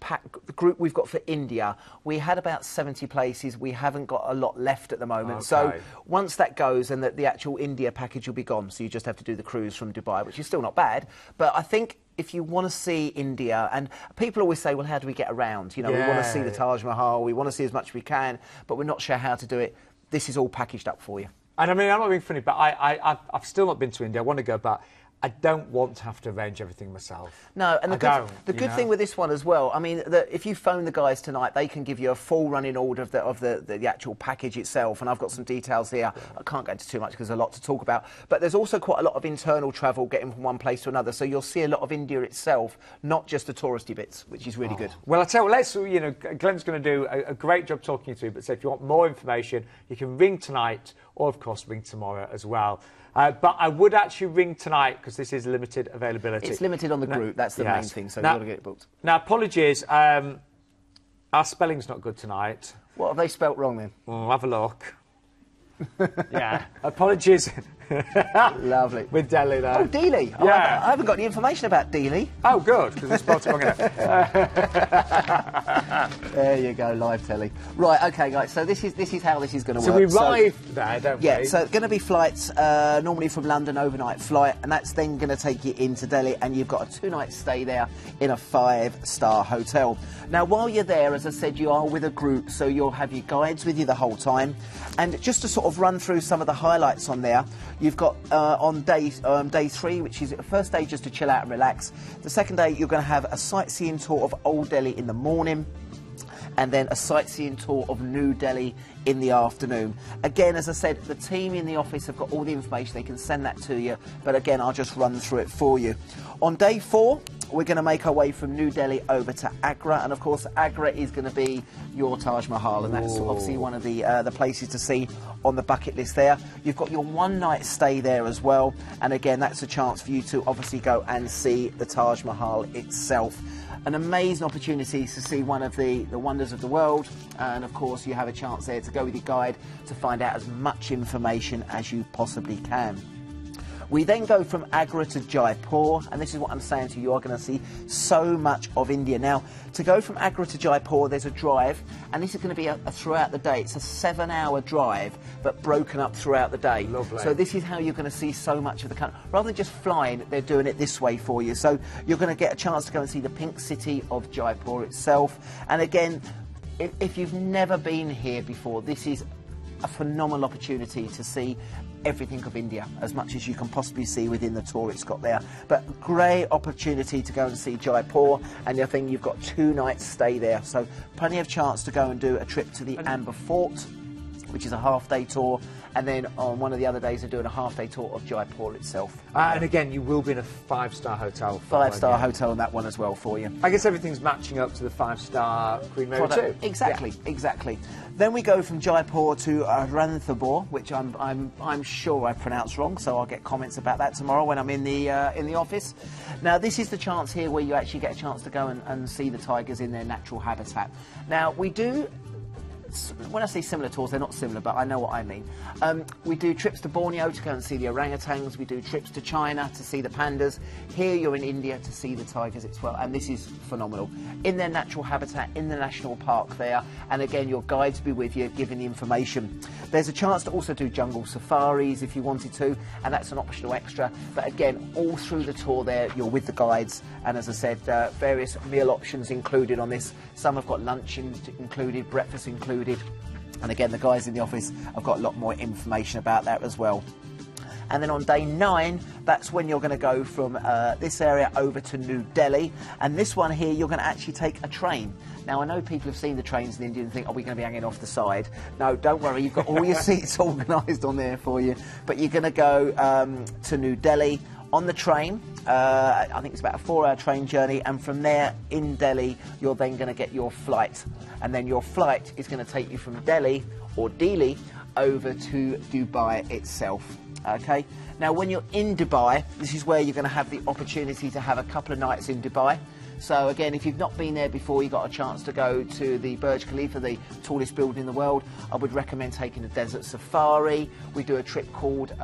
Speaker 2: we've got for India, we had about 70 places. We haven't got a lot left at the moment.
Speaker 1: Okay.
Speaker 2: So once that goes, and the actual India package will be gone, so you just have to do the cruise from Dubai, which is still not bad. But I think if you want to see India, and people always say, well, how do we get around? You know, we want to see the Taj Mahal, we want to see as much as we can, but we're not sure how to do it. This is all packaged up for you.
Speaker 1: And I mean, I'm not being funny, but I've still not been to India. I want to go, but I don't want to have to arrange everything myself.
Speaker 2: No, and the good thing with this one as well, I mean, if you phone the guys tonight, they can give you a full running order of the actual package itself, and I've got some details here. I can't go into too much because there's a lot to talk about, but there's also quite a lot of internal travel getting from one place to another, so you'll see a lot of India itself, not just the touristy bits, which is really good.
Speaker 1: Well, I tell you what, Glenn's going to do a great job talking you through, but so if you want more information, you can ring tonight, or of course ring tomorrow as well. But I would actually ring tonight because this is limited availability.
Speaker 2: It's limited on the group, that's the main thing, so you've got to get it booked.
Speaker 1: Now, apologies, our spelling's not good tonight.
Speaker 2: What have they spelt wrong then?
Speaker 1: Well, have a look. Yeah, apologies.
Speaker 2: Lovely.
Speaker 1: With Delhi, though.
Speaker 2: Oh, Delhi. Oh,
Speaker 1: Yeah.
Speaker 2: I haven't got any information about Delhi.
Speaker 1: Oh, good, because we spelled it wrong enough.
Speaker 2: There you go, live telly. Right, okay, guys. So this is how this is going to
Speaker 1: So
Speaker 2: work.
Speaker 1: we arrive there, don't we?
Speaker 2: Yeah. So it's going to be flights normally from London, overnight flight, and that's then going to take you into Delhi, and you've got a 2-night stay there in a 5-star hotel. Now, while you're there, as I said, you are with a group, so you'll have your guides with you the whole time. And just to sort of run through some of the highlights on there, you've got on day 3, which is the first day just to chill out and relax. The second day, you're going to have a sightseeing tour of Old Delhi in the morning, and then a sightseeing tour of New Delhi in the afternoon. Again, as I said, the team in the office have got all the information. They can send that to you, but again, I'll just run through it for you. On day 4, we're going to make our way from New Delhi over to Agra, and of course Agra is going to be your Taj Mahal, and that's obviously one of the places to see on the bucket list there. You've got your 1-night stay there as well, and again, that's a chance for you to obviously go and see the Taj Mahal itself. An amazing opportunity to see one of the wonders of the world, and of course you have a chance there to go with your guide to find out as much information as you possibly can. We then go from Agra to Jaipur, and this is what I'm saying to you, are going to see so much of India. Now, to go from Agra to Jaipur, there's a drive, and this is going to be a throughout the day. It's a 7-hour drive, but broken up throughout the day.
Speaker 1: Lovely.
Speaker 2: So this is how you're going to see so much of the country. Rather than just flying, they're doing it this way for you. So you're going to get a chance to go and see the pink city of Jaipur itself. And again, if you've never been here before, this is a phenomenal opportunity to see everything of India, as much as you can possibly see within the tour it's got there. But great opportunity to go and see Jaipur, and I think you've got 2 nights stay there, so plenty of chance to go and do a trip to the Amber Fort, which is a half-day tour, and then on one of the other days they're doing a half-day tour of Jaipur itself.
Speaker 1: And again, you will be in a 5-star hotel.
Speaker 2: 5-star hotel on that one as well for you.
Speaker 1: I guess everything's matching up to the 5-star Queen Mary 2.
Speaker 2: Exactly, exactly. Then we go from Jaipur to Ranthambore, which I'm sure I pronounced wrong, so I'll get comments about that tomorrow when I'm in the office. Now, this is the chance here where you actually get a chance to go and see the tigers in their natural habitat. Now, we do when I say similar tours, they're not similar, but I know what I mean. We do trips to Borneo to go and see the orangutans. We do trips to China to see the pandas. Here you're in India to see the tigers as well, and this is phenomenal. In their natural habitat, in the national park there, and again, your guides will be with you, giving the information. There's a chance to also do jungle safaris if you wanted to, and that's an optional extra. But again, all through the tour there, you're with the guides, and as I said, various meal options included on this. Some have got lunch included, breakfast included, and again, the guys in the office have got a lot more information about that as well. And then on day 9, that's when you're going to go from this area over to New Delhi. And this one here, you're going to actually take a train. Now, I know people have seen the trains in India and think, are we going to be hanging off the side? No, don't worry, you've got all your seats organised on there for you. But you're going to go to New Delhi on the train. I think it's about a 4-hour train journey. And from there, in Delhi, you're then going to get your flight. And then your flight is going to take you from Delhi, or Delhi, over to Dubai itself. Okay. Now, when you're in Dubai, this is where you're going to have the opportunity to have a couple of nights in Dubai. So again, if you've not been there before, you've got a chance to go to the Burj Khalifa, the tallest building in the world. I would recommend taking a desert safari. We do a trip called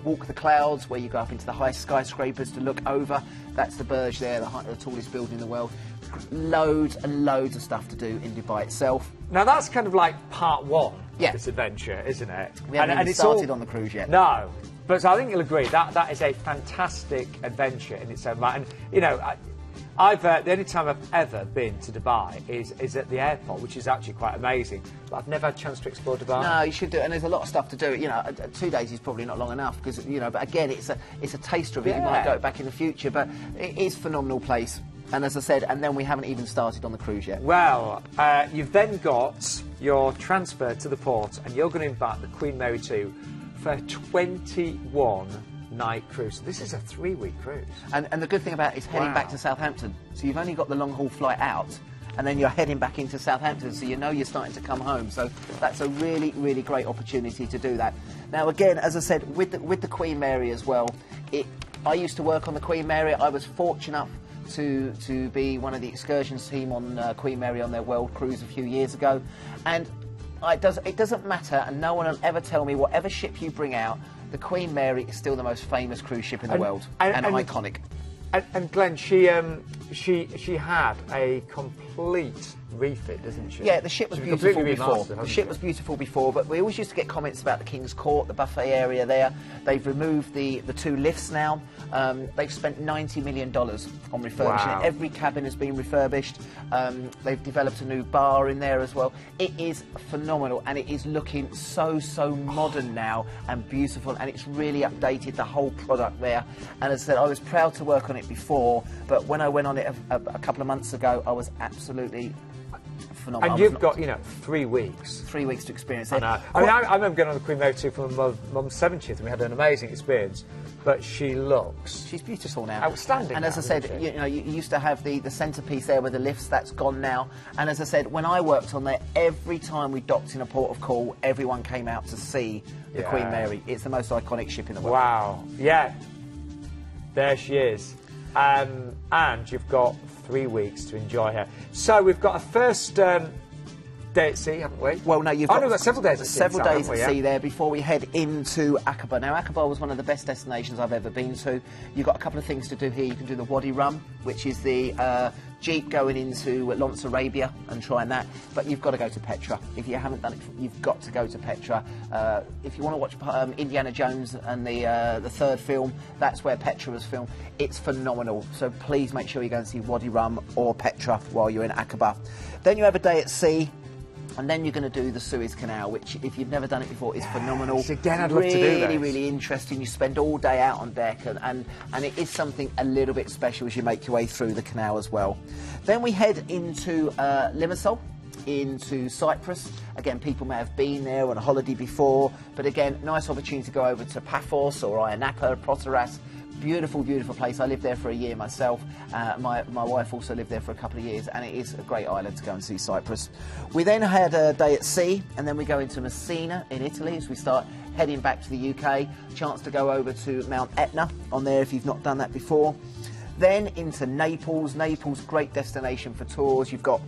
Speaker 2: Walk the Clouds, where you go up into the high skyscrapers to look over. That's the Burj there, the tallest building in the world. Loads and loads of stuff to do in Dubai itself.
Speaker 1: Now, that's kind of like part 1
Speaker 2: yeah.
Speaker 1: of this adventure, isn't it?
Speaker 2: We haven't even started on the cruise yet.
Speaker 1: No. But so I think you'll agree that is a fantastic adventure in its own right. And, you know, the only time I've ever been to Dubai is at the airport, which is actually quite amazing. But I've never had a chance to explore Dubai.
Speaker 2: No, you should do it, and there's a lot of stuff to do. You know, 2 days is probably not long enough because, you know, but again, it's a taster of it.
Speaker 1: Yeah.
Speaker 2: You might go back in the future, but it is a phenomenal place. And as I said, and then we haven't even started on the cruise yet.
Speaker 1: Well, you've then got your transfer to the port, and you're going to embark the Queen Mary 2 for a 21-night cruise. So this is a 3-week cruise.
Speaker 2: And the good thing about it is heading back to Southampton. So you've only got the long-haul flight out, and then you're heading back into Southampton, so you know you're starting to come home. So that's a really, really great opportunity to do that. Now, again, as I said, with the Queen Mary as well, I used to work on the Queen Mary. I was fortunate to be one of the excursions team on Queen Mary on their world cruise a few years ago, and it doesn't matter, and no one will ever tell me whatever ship you bring out, the Queen Mary is still the most famous cruise ship in the world, and iconic.
Speaker 1: And Glenn, she had a complete refit, doesn't she?
Speaker 2: Yeah, the ship was beautiful before.
Speaker 1: The
Speaker 2: ship was beautiful before, but we always used to get comments about the King's Court, the buffet area there. They've removed the 2 lifts now. They've spent $90 million on refurbishing it. Every cabin has been refurbished. They've developed a new bar in there as well. It is phenomenal, and it is looking so modern now and beautiful, and it's really updated the whole product there. And as I said, I was proud to work on it before, but when I went on it a couple of months ago, I was absolutely phenomenal.
Speaker 1: And you've got, 3 weeks.
Speaker 2: 3 weeks to experience it.
Speaker 1: I mean, I remember going on the Queen Mary 2 for my mum's 70th, and we had an amazing experience. But she's
Speaker 2: beautiful now,
Speaker 1: outstanding.
Speaker 2: And as I said, you used to have the centrepiece there with the lifts. That's gone now. And as I said, when I worked on there, every time we docked in a port of call, everyone came out to see the Queen Mary. It's the most iconic ship in the world.
Speaker 1: Wow. Yeah. There she is. And you've got 3 weeks to enjoy her. So we've got a first day at sea, haven't we?
Speaker 2: Well, no, you've got
Speaker 1: we've got several days at sea.
Speaker 2: Several days at sea there before we head into Aqaba. Now, Aqaba was one of the best destinations I've ever been to. You've got a couple of things to do here. You can do the Wadi Rum, which is the jeep going into Lawrence Arabia and trying that. But you've got to go to Petra. If you haven't done it, you've got to go to Petra. If you want to watch Indiana Jones and the 3rd film, that's where Petra was filmed. It's phenomenal. So please make sure you go and see Wadi Rum or Petra while you're in Aqaba. Then you have a day at sea. And then you're going to do the Suez Canal, which, if you've never done it before, is phenomenal.
Speaker 1: Again, I'd love to do this.
Speaker 2: Really interesting. You spend all day out on deck, and it is something a little bit special as you make your way through the canal as well. Then we head into Limassol, into Cyprus. Again, people may have been there on a holiday before, but again, nice opportunity to go over to Paphos or Ayia Napa, Proteras. Beautiful, beautiful place. I lived there for a year myself. My wife also lived there for a couple of years, and it is a great island to go and see Cyprus. We then had a day at sea, and then we go into Messina in Italy as we start heading back to the UK. Chance to go over to Mount Etna on there if you've not done that before. Then into Naples. Naples, great destination for tours. You've got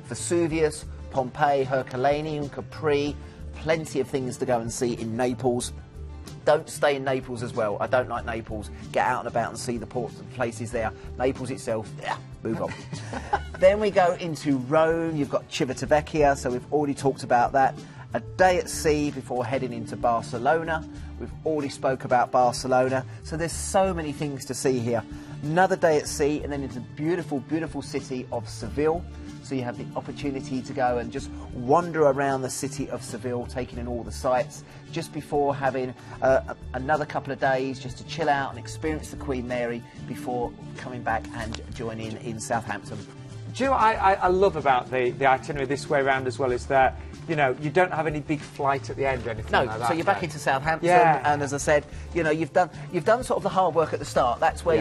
Speaker 2: Vesuvius, Pompeii, Herculaneum, Capri, plenty of things to go and see in Naples. Don't stay in Naples as well. I don't like Naples. Get out and about and see the ports and places there. Naples itself, yeah, move on. Then we go into Rome. You've got Civitavecchia, so we've already talked about that. A day at sea before heading into Barcelona. We've already spoke about Barcelona. So there's so many things to see here. Another day at sea and then into the beautiful, beautiful city of Seville. So you have the opportunity to go and just wander around the city of Seville, taking in all the sights, just before having another couple of days just to chill out and experience the Queen Mary before coming back and joining in Southampton.
Speaker 1: Do you know what I love about the itinerary this way around as well is that, you know, you don't have any big flight at the end or anything like that.
Speaker 2: So you're back into Southampton, and as I said, you know, you've done sort of the hard work at the start. That's where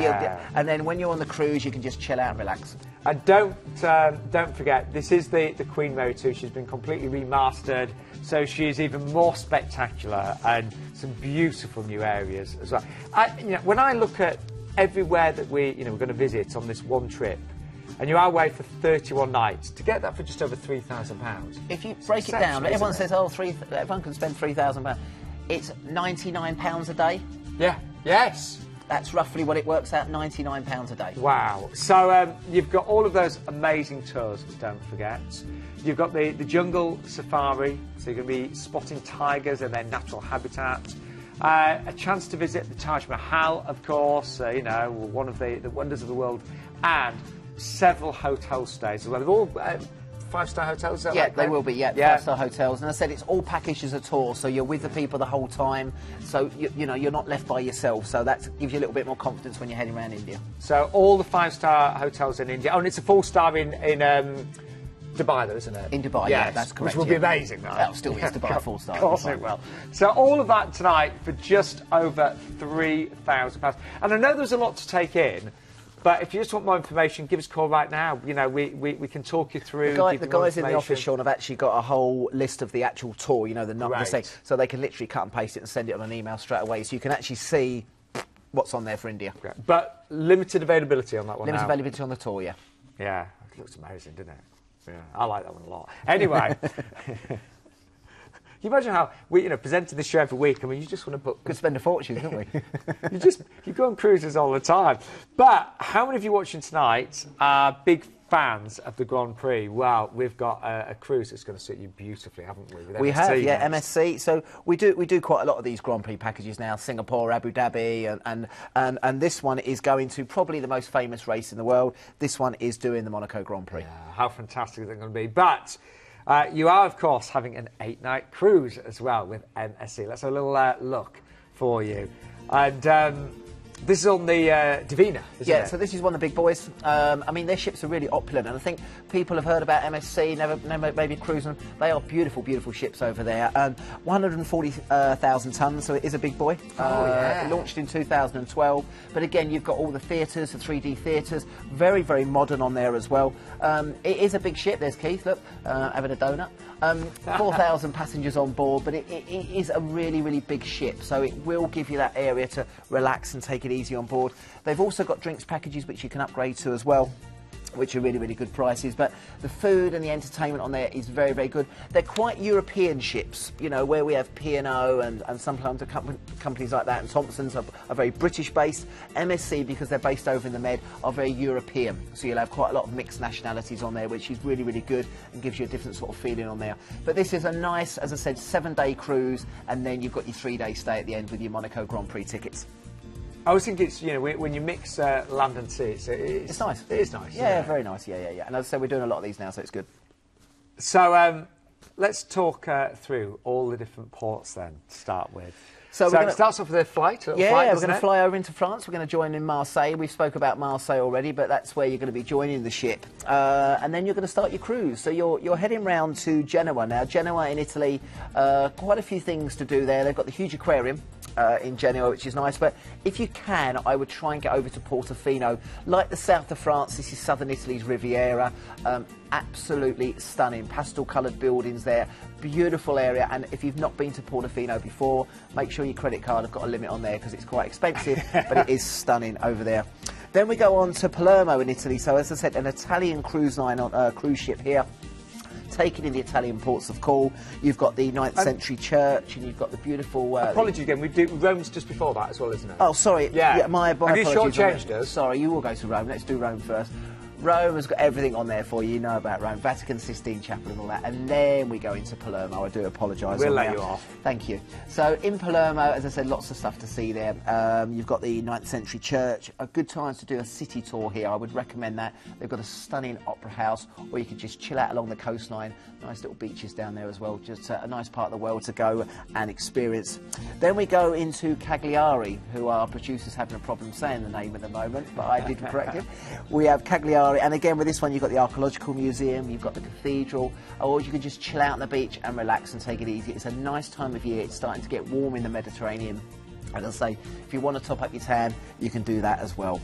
Speaker 2: and then when you're on the cruise, you can just chill out and relax.
Speaker 1: And don't forget, this is the Queen Mary 2. She's been completely remastered, so she's even more spectacular and some beautiful new areas as well. You know, when I look at everywhere that we're going to visit on this one trip, and you're away for 31 nights, to get that for just over £3,000.
Speaker 2: If you break it down, everyone says, oh, everyone can spend £3,000. It's £99 a day.
Speaker 1: Yeah. Yes.
Speaker 2: That's roughly what it works out, £99 a day.
Speaker 1: Wow. So you've got all of those amazing tours, don't forget. You've got the jungle safari, so you're going to be spotting tigers and their natural habitat. A chance to visit the Taj Mahal, of course, you know, one of the wonders of the world, and several hotel stays as well. They're all five-star hotels, is that right?
Speaker 2: They will be, five-star hotels. And I said it's all packaged as a tour, so you're with the people the whole time, so you know, you're not left by yourself, so that gives you a little bit more confidence when you're heading around India. So all the five-star hotels in India. Oh, and it's a four-star in Dubai, though, isn't it? In Dubai, yes, that's correct. Which will be amazing, though. That'll still be Dubai, a full-star. Of course it will. So all of that tonight for just over £3,000. And I know there's a lot to take in, but if you just want more information, give us a call right now. You know, we can talk you through. The guys in the office, Sean, have actually got a whole list of the actual tour, you know, so they can literally cut and paste it and send it on an email straight away, so you can actually see what's on there for India. Great. But limited availability on that one. Limited availability on the tour, yeah. Yeah, it looks amazing, doesn't it? Yeah, I like that one a lot. Anyway. Can you imagine how we, you know, presented this show every week? I mean, you just want to book. Could spend a fortune, couldn't we? you go on cruises all the time. But how many of you watching tonight are big fans of the Grand Prix? Well, we've got a cruise that's going to suit you beautifully, haven't we? With MSC, have, yeah, MSC. So we do quite a lot of these Grand Prix packages now: Singapore, Abu Dhabi, and this one is going to probably the most famous race in the world. This one is doing the Monaco Grand Prix. Yeah, how fantastic is it going to be? But you are, of course, having an 8-night cruise as well with MSC. Let's have a little look for you. And this is on the Divina, isn't it? Yeah, so this is one of the big boys. I mean, their ships are really opulent, and I think people have heard about MSC, never maybe cruising. They are beautiful, beautiful ships over there. 140,000 tonnes, so it is a big boy. It launched in 2012. But again, you've got all the theatres, the 3D theatres, very, very modern on there as well. It is a big ship. There's Keith, look, having a donut. 4,000 passengers on board, but it is a really, really big ship, so it will give you that area to relax and take it easy on board. They've also got drinks packages which you can upgrade to as well, which are really, really good prices. But the food and the entertainment on there is very, very good. They're quite European ships, you know, where we have P&O and sometimes companies like that, and Thompson's are very British based. MSC, because they're based over in the Med, are very European. So you'll have quite a lot of mixed nationalities on there, which is really, really good and gives you a different sort of feeling on there. But this is a nice, as I said, 7-day cruise, and then you've got your 3-day stay at the end with your Monaco Grand Prix tickets. I always think it's, you know, when you mix land and sea, it's nice. It is nice. Yeah, very nice. Yeah. And as I said, we're doing a lot of these now, so it's good. So let's talk through all the different ports then, to start with. So it starts off with a flight. We're going to fly over into France. We're going to join in Marseille. We spoke about Marseille already, but that's where you're going to be joining the ship. And then you're going to start your cruise. So you're heading round to Genoa now. Genoa in Italy, quite a few things to do there. They've got the huge aquarium in Genoa, which is nice. But if you can, I would try and get over to Portofino. Like the south of France, this is southern Italy's Riviera. Absolutely stunning. Pastel-coloured buildings there. Beautiful area. And if you've not been to Portofino before, make sure your credit card has got a limit on there because it's quite expensive, but it is stunning over there. Then we go on to Palermo in Italy. So as I said, an Italian cruise line on cruise ship here. taking in the Italian ports of call. You've got the 9th century church, and you've got the beautiful...
Speaker 1: apologies again, we do Rome's just before that as well, isn't it?
Speaker 2: Oh, sorry.
Speaker 1: Yeah.
Speaker 2: My
Speaker 1: Have
Speaker 2: apologies.
Speaker 1: you shortchanged us?
Speaker 2: Sorry, you will go to Rome. Let's do Rome first. Rome has got everything on there for you. You know about Rome, Vatican, Sistine Chapel and all that. And then we go into Palermo. I do apologise.
Speaker 1: We'll let you off.
Speaker 2: Thank you. So in Palermo, as I said, lots of stuff to see there. You've got the 9th century church. A good time to do a city tour here. I would recommend that. They've got a stunning opera house, or you could just chill out along the coastline. Nice little beaches down there as well. Just a nice part of the world to go and experience. Then we go into Cagliari, who our producer's having a problem saying the name at the moment, but I did correct him. We have Cagliari. And again, with this one, you've got the Archaeological Museum, you've got the cathedral, or you can just chill out on the beach and relax and take it easy. It's a nice time of year. It's starting to get warm in the Mediterranean. And as I say, if you want to top up your tan, you can do that as well.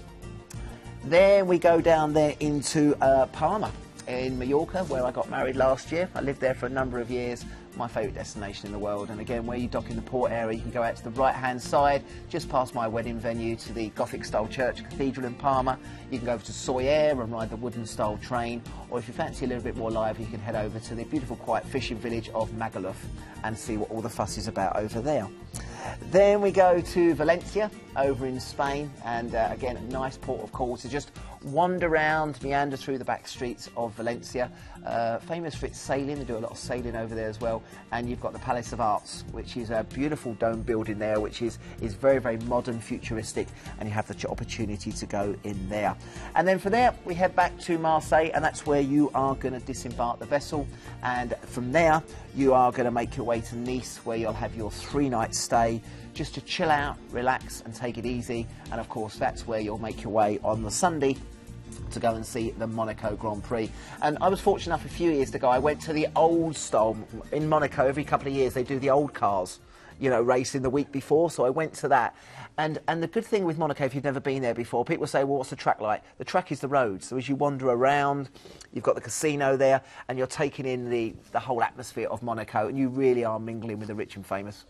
Speaker 2: Then we go down there into Palma in Mallorca, where I got married last year. I lived there for a number of years. My favourite destination in the world. And again, where you dock in the port area, you can go out to the right-hand side, just past my wedding venue, to the Gothic-style church cathedral in Palma. You can go over to Soyer and ride the wooden-style train, or if you fancy a little bit more lively, you can head over to the beautiful, quiet fishing village of Magaluf and see what all the fuss is about over there. Then we go to Valencia, over in Spain, and again, a nice port of call to just wander around, meander through the back streets of Valencia. Famous for its sailing, they do a lot of sailing over there as well. And you've got the Palace of Arts, which is a beautiful dome building there, which is very, very modern, futuristic, and you have the opportunity to go in there. And then from there, we head back to Marseille, and that's where you are going to disembark the vessel. And from there, you are going to make your way to Nice, where you'll have your 3-night stay, just to chill out, relax, and take it easy. And of course, that's where you'll make your way on the Sunday to go and see the Monaco Grand Prix. And I was fortunate enough a few years ago, I went to the old style. In Monaco, every couple of years, they do the old cars, you know, racing the week before, so I went to that. And the good thing with Monaco, if you've never been there before, people say, well, what's the track like? The track is the road. So as you wander around, you've got the casino there, and you're taking in the whole atmosphere of Monaco, and you really are mingling with the rich and famous.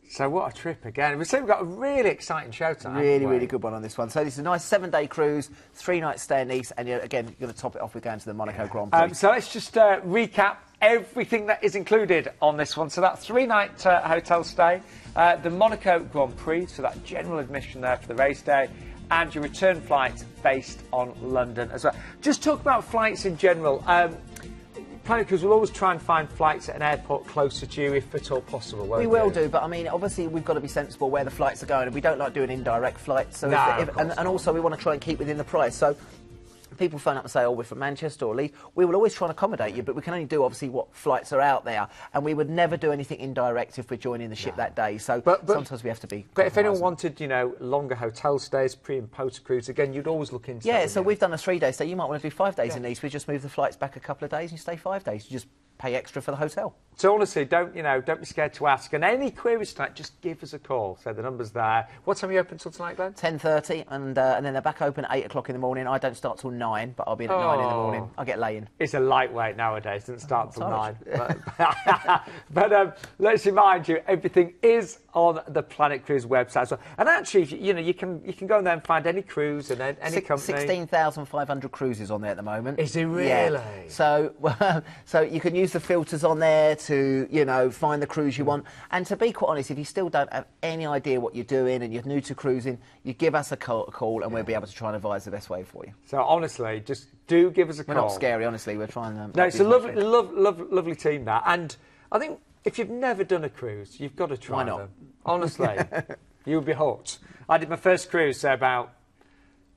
Speaker 1: So what a trip again. We've got a really exciting show tonight.
Speaker 2: Really good one on this one. So this is a nice 7-day cruise, 3-night stay in Nice, and again, you're going to top it off with going to the Monaco Grand Prix.
Speaker 1: So let's just recap everything that is included on this one. So that 3-night hotel stay, the Monaco Grand Prix, so that general admission there for the race day, and your return flight based on London as well. Just talk about flights in general. Planet Cruise will always try and find flights at an airport closer to you, if at all possible.
Speaker 2: We will do, but I mean, obviously, we've got to be sensible where the flights are going, and we don't like doing indirect flights. So and also, we want to try and keep within the price. So if people phone up and say, oh, we're from Manchester or Leeds, we will always try and accommodate you, but we can only do, obviously, what flights are out there, and we would never do anything indirect if we're joining the ship that day. So sometimes we have to be.
Speaker 1: But if anyone wanted, you know, longer hotel stays, pre and post cruise, again, you'd always look into.
Speaker 2: Yeah, so we've done a 3-day stay. You might want to do 5 days in Nice. We just move the flights back a couple of days and you stay 5 days. You just pay extra for the hotel.
Speaker 1: So honestly, don't be scared to ask. And any queries tonight, just give us a call. So the number's there. What time are you open till tonight, Glenn?
Speaker 2: 10:30, and then they're back open at 8 o'clock in the morning. I don't start till 9, but I'll be in at 9 in the morning. I get lay in.
Speaker 1: It's a lightweight nowadays. Doesn't start till 9. But let's remind you, everything is on the Planet Cruise website as well. And actually, you can go in there and find any cruise and any company.
Speaker 2: 16,500 cruises on there at the moment.
Speaker 1: Is it really?
Speaker 2: Yeah. So you can use the filters on there to, find the cruise you want. And to be quite honest, if you still don't have any idea what you're doing and you're new to cruising, you give us a call and we'll be able to try and advise the best way for you.
Speaker 1: So honestly, just do give us a call.
Speaker 2: We're not scary, honestly. We're trying to...
Speaker 1: No, it's a lovely team, that. And I think if you've never done a cruise, you've got to try
Speaker 2: Why not?
Speaker 1: them. Honestly, you'll be hooked. I did my first cruise about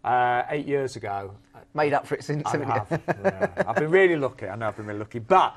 Speaker 1: 8 years ago.
Speaker 2: Made up for it since, haven't you?
Speaker 1: Yeah. I've been really lucky. I know I've been really lucky. But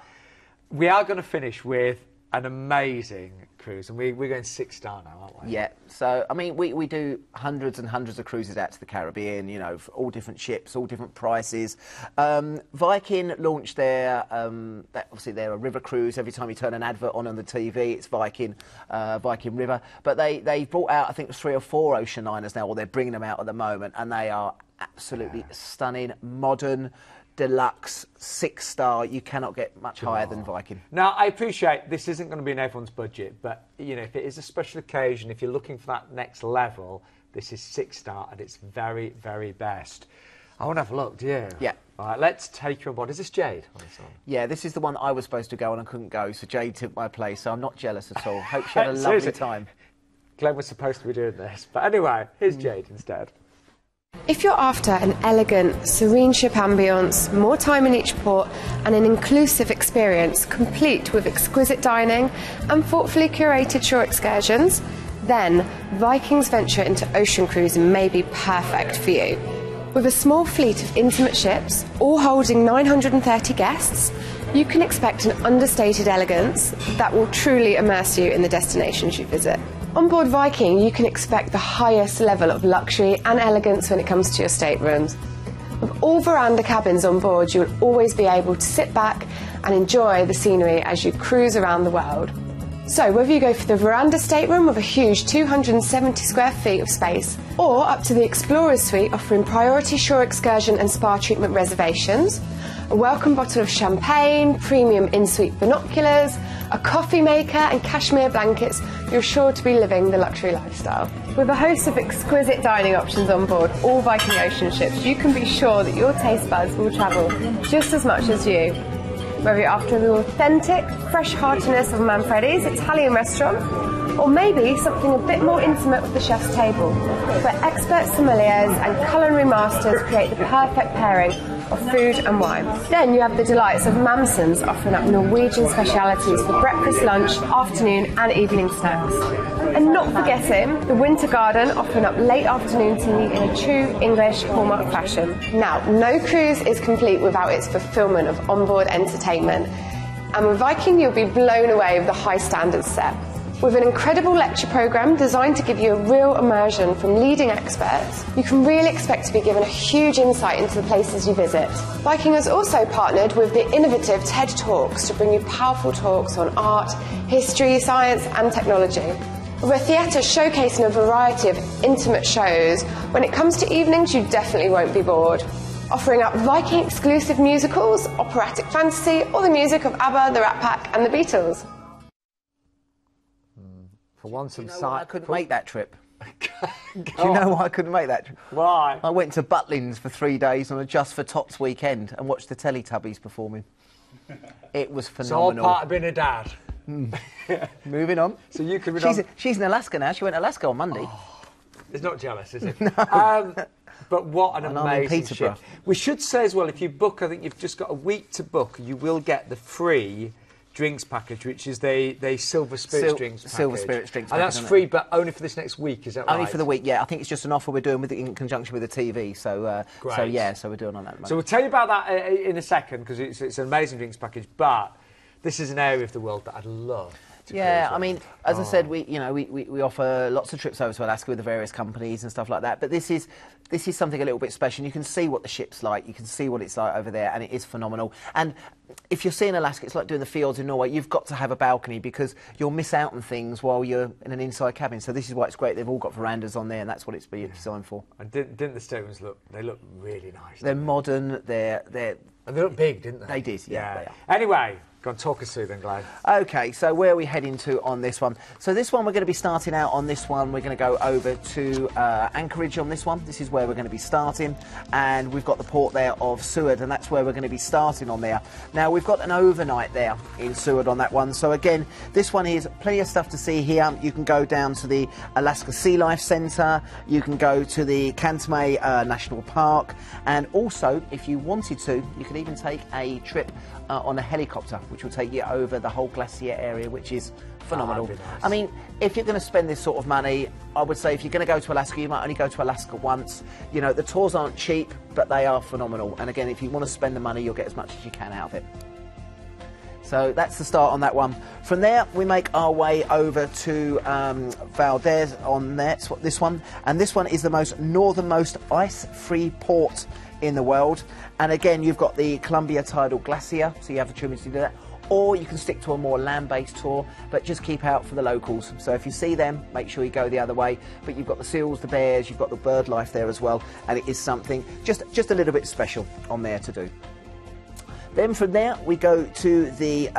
Speaker 1: we are going to finish with an amazing cruise, and we're going 6-star now, aren't we?
Speaker 2: Yeah. So, I mean, we do hundreds and hundreds of cruises out to the Caribbean, for all different ships, all different prices. Viking launched their, obviously they're a river cruise. Every time you turn an advert on the TV, it's Viking River. But they brought out, I think, 3 or 4 ocean liners now, or they're bringing them out at the moment, and they are absolutely stunning, modern, deluxe, 6-star. You cannot get much higher than Viking.
Speaker 1: Now, I appreciate this isn't going to be in everyone's budget, but if it is a special occasion, if you're looking for that next level, this is 6-star at its very, very best. I want to have a look, do you?
Speaker 2: Yeah.
Speaker 1: All right, let's take you on board. Is this Jade on this one?
Speaker 2: Yeah, this is the one that I was supposed to go on and couldn't go, so Jade took my place, so I'm not jealous at all. Hope she had a lovely time.
Speaker 1: Glenn was supposed to be doing this, but anyway, here's Jade instead.
Speaker 4: If you're after an elegant, serene ship ambience, more time in each port, and an inclusive experience complete with exquisite dining and thoughtfully curated shore excursions, then Viking's venture into ocean cruising may be perfect for you. With a small fleet of intimate ships, all holding 930 guests, you can expect an understated elegance that will truly immerse you in the destinations you visit. On board Viking, you can expect the highest level of luxury and elegance when it comes to your staterooms. With all veranda cabins on board, you will always be able to sit back and enjoy the scenery as you cruise around the world. So whether you go for the veranda stateroom with a huge 270 square feet of space, or up to the Explorers Suite offering priority shore excursion and spa treatment reservations, a welcome bottle of champagne, premium in-suite binoculars, a coffee maker and cashmere blankets, you're sure to be living the luxury lifestyle. With a host of exquisite dining options on board all Viking ocean ships, you can be sure that your taste buds will travel just as much as you. Whether you're after the authentic, fresh heartiness of Manfredi's Italian restaurant, or maybe something a bit more intimate with the chef's table, where expert sommeliers and culinary masters create the perfect pairing of food and wine. Then you have the delights of Mamsen's offering up Norwegian specialities for breakfast, lunch, afternoon and evening snacks. And not forgetting the Winter Garden offering up late afternoon tea in a true English hallmark fashion. Now, no cruise is complete without its fulfilment of onboard entertainment. And with Viking, you'll be blown away with the high standards set. With an incredible lecture programme designed to give you a real immersion from leading experts, you can really expect to be given a huge insight into the places you visit. Viking has also partnered with the innovative TED Talks to bring you powerful talks on art, history, science and technology. With a theatre showcasing a variety of intimate shows, when it comes to evenings you definitely won't be bored. Offering up Viking exclusive musicals, operatic fantasy or the music of ABBA, the Rat Pack and the Beatles.
Speaker 1: For once, some
Speaker 2: I couldn't make that trip. Do you know why I couldn't make that trip?
Speaker 1: Why?
Speaker 2: I went to Butlins for 3 days on a Just for Tots weekend and watched the Teletubbies performing. It was phenomenal.
Speaker 1: It's all part of being a dad.
Speaker 2: Moving on.
Speaker 1: So you could.
Speaker 2: She's in Alaska now. She went to Alaska on Monday.
Speaker 1: Oh, it's not jealous, is it?
Speaker 2: No.
Speaker 1: But what an amazing
Speaker 2: Peterborough.
Speaker 1: ship. We should say as well, if you book, I think you've just got a week to book, you will get the free drinks package, which is the Silver Spirits drinks package.
Speaker 2: Silver Spirits drinks
Speaker 1: and
Speaker 2: package.
Speaker 1: And that's free, but only for this next week, is that right?
Speaker 2: Only for the week, yeah. I think it's just an offer we're doing in conjunction with the TV. So, so we're doing on that.
Speaker 1: So we'll tell you about that in a second, because it's an amazing drinks package, but this is an area of the world that I'd love.
Speaker 2: Yeah, I mean, as I said, we offer lots of trips over to Alaska with the various companies and stuff like that. But this is something a little bit special. You can see what the ship's like. You can see what it's like over there, and it is phenomenal. And if you're seeing Alaska, it's like doing the fjords in Norway. You've got to have a balcony because you'll miss out on things while you're in an inside cabin. So this is why it's great. They've all got verandas on there, and that's what it's been designed for.
Speaker 1: And didn't the staterooms look? They look really nice.
Speaker 2: They're modern.
Speaker 1: And they look big, didn't they?
Speaker 2: They did. Yeah. They are.
Speaker 1: Anyway. Go on, talk us through then, Glenn.
Speaker 2: OK, so where are we heading to on this one? So this one, we're going to be starting out on this one. We're going to go over to Anchorage on this one. This is where we're going to be starting. And we've got the port there of Seward, and that's where we're going to be starting on there. Now, we've got an overnight there in Seward on that one. So, again, this one is plenty of stuff to see here. You can go down to the Alaska Sea Life Centre. You can go to the Kantmai National Park. And also, if you wanted to, you could even take a trip on a helicopter, which will take you over the whole glacier area, which is phenomenal.
Speaker 1: Nice.
Speaker 2: I mean, if you're going to spend this sort of money, I would say if you're going to go to Alaska, you might only go to Alaska once. You know, the tours aren't cheap, but they are phenomenal. And again, if you want to spend the money, you'll get as much as you can out of it. So that's the start on that one. From there, we make our way over to Valdez on this one. And this one is the northernmost ice-free port in the world. And again, you've got the Columbia Tidal Glacier, so you have the opportunity to do that. Or you can stick to a more land-based tour, but just keep out for the locals. So if you see them, make sure you go the other way. But you've got the seals, the bears, you've got the bird life there as well, and it is something just a little bit special on there to do. Then from there we go to the,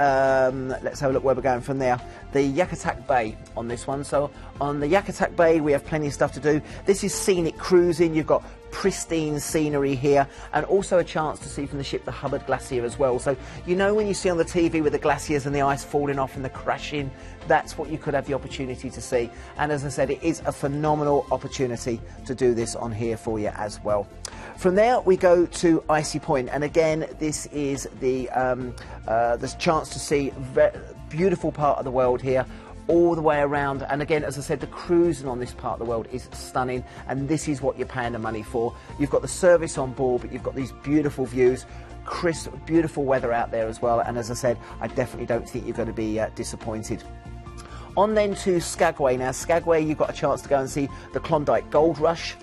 Speaker 2: let's have a look where we're going from there, the Yakutak Bay on this one. So on the Yakutak Bay we have plenty of stuff to do. This is scenic cruising. You've got pristine scenery here, and also a chance to see from the ship the Hubbard Glacier as well. So you know when you see on the TV with the glaciers and the ice falling off and the crashing, that's what you could have the opportunity to see. And as I said, it is a phenomenal opportunity to do this on here for you as well. From there we go to Icy Point, and again this is the chance to see beautiful part of the world here all the way around. And again, as I said, the cruising on this part of the world is stunning, and this is what you're paying the money for. You've got the service on board, but you've got these beautiful views, crisp, beautiful weather out there as well. And as I said, I definitely don't think you're going to be disappointed. On then to Skagway. Now Skagway, you've got a chance to go and see the Klondike Gold Rush.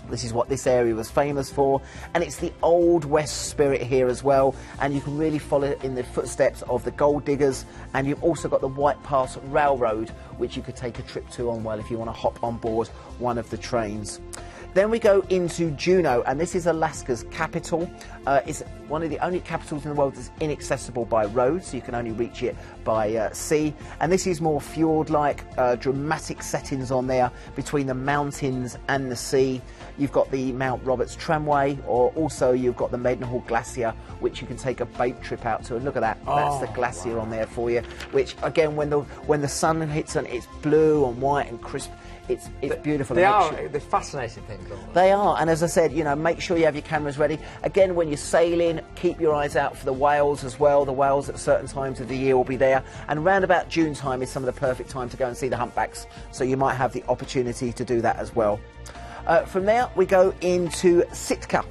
Speaker 2: This is what this area was famous for, and it's the old West spirit here as well, and you can really follow in the footsteps of the gold diggers. And you've also got the White Pass Railroad, which you could take a trip to on, well, if you want to hop on board one of the trains. Then we go into Juneau, and this is Alaska's capital. It's one of the only capitals in the world that's inaccessible by road, so you can only reach it by sea. And this is more fjord-like, dramatic settings on there between the mountains and the sea. You've got the Mount Roberts Tramway, or also you've got the Maidenhall Glacier, which you can take a boat trip out to. And look at that, that's the glacier on there for you, which again, when the sun hits on it, it's blue and white and crisp. It's beautiful.
Speaker 1: They're fascinating things, aren't they?
Speaker 2: They are, and as I said, you know, make sure you have your cameras ready. Again, when you're sailing, keep your eyes out for the whales as well. The whales at certain times of the year will be there, and round about June time is some of the perfect time to go and see the humpbacks, so you might have the opportunity to do that as well. From there, we go into Sitka.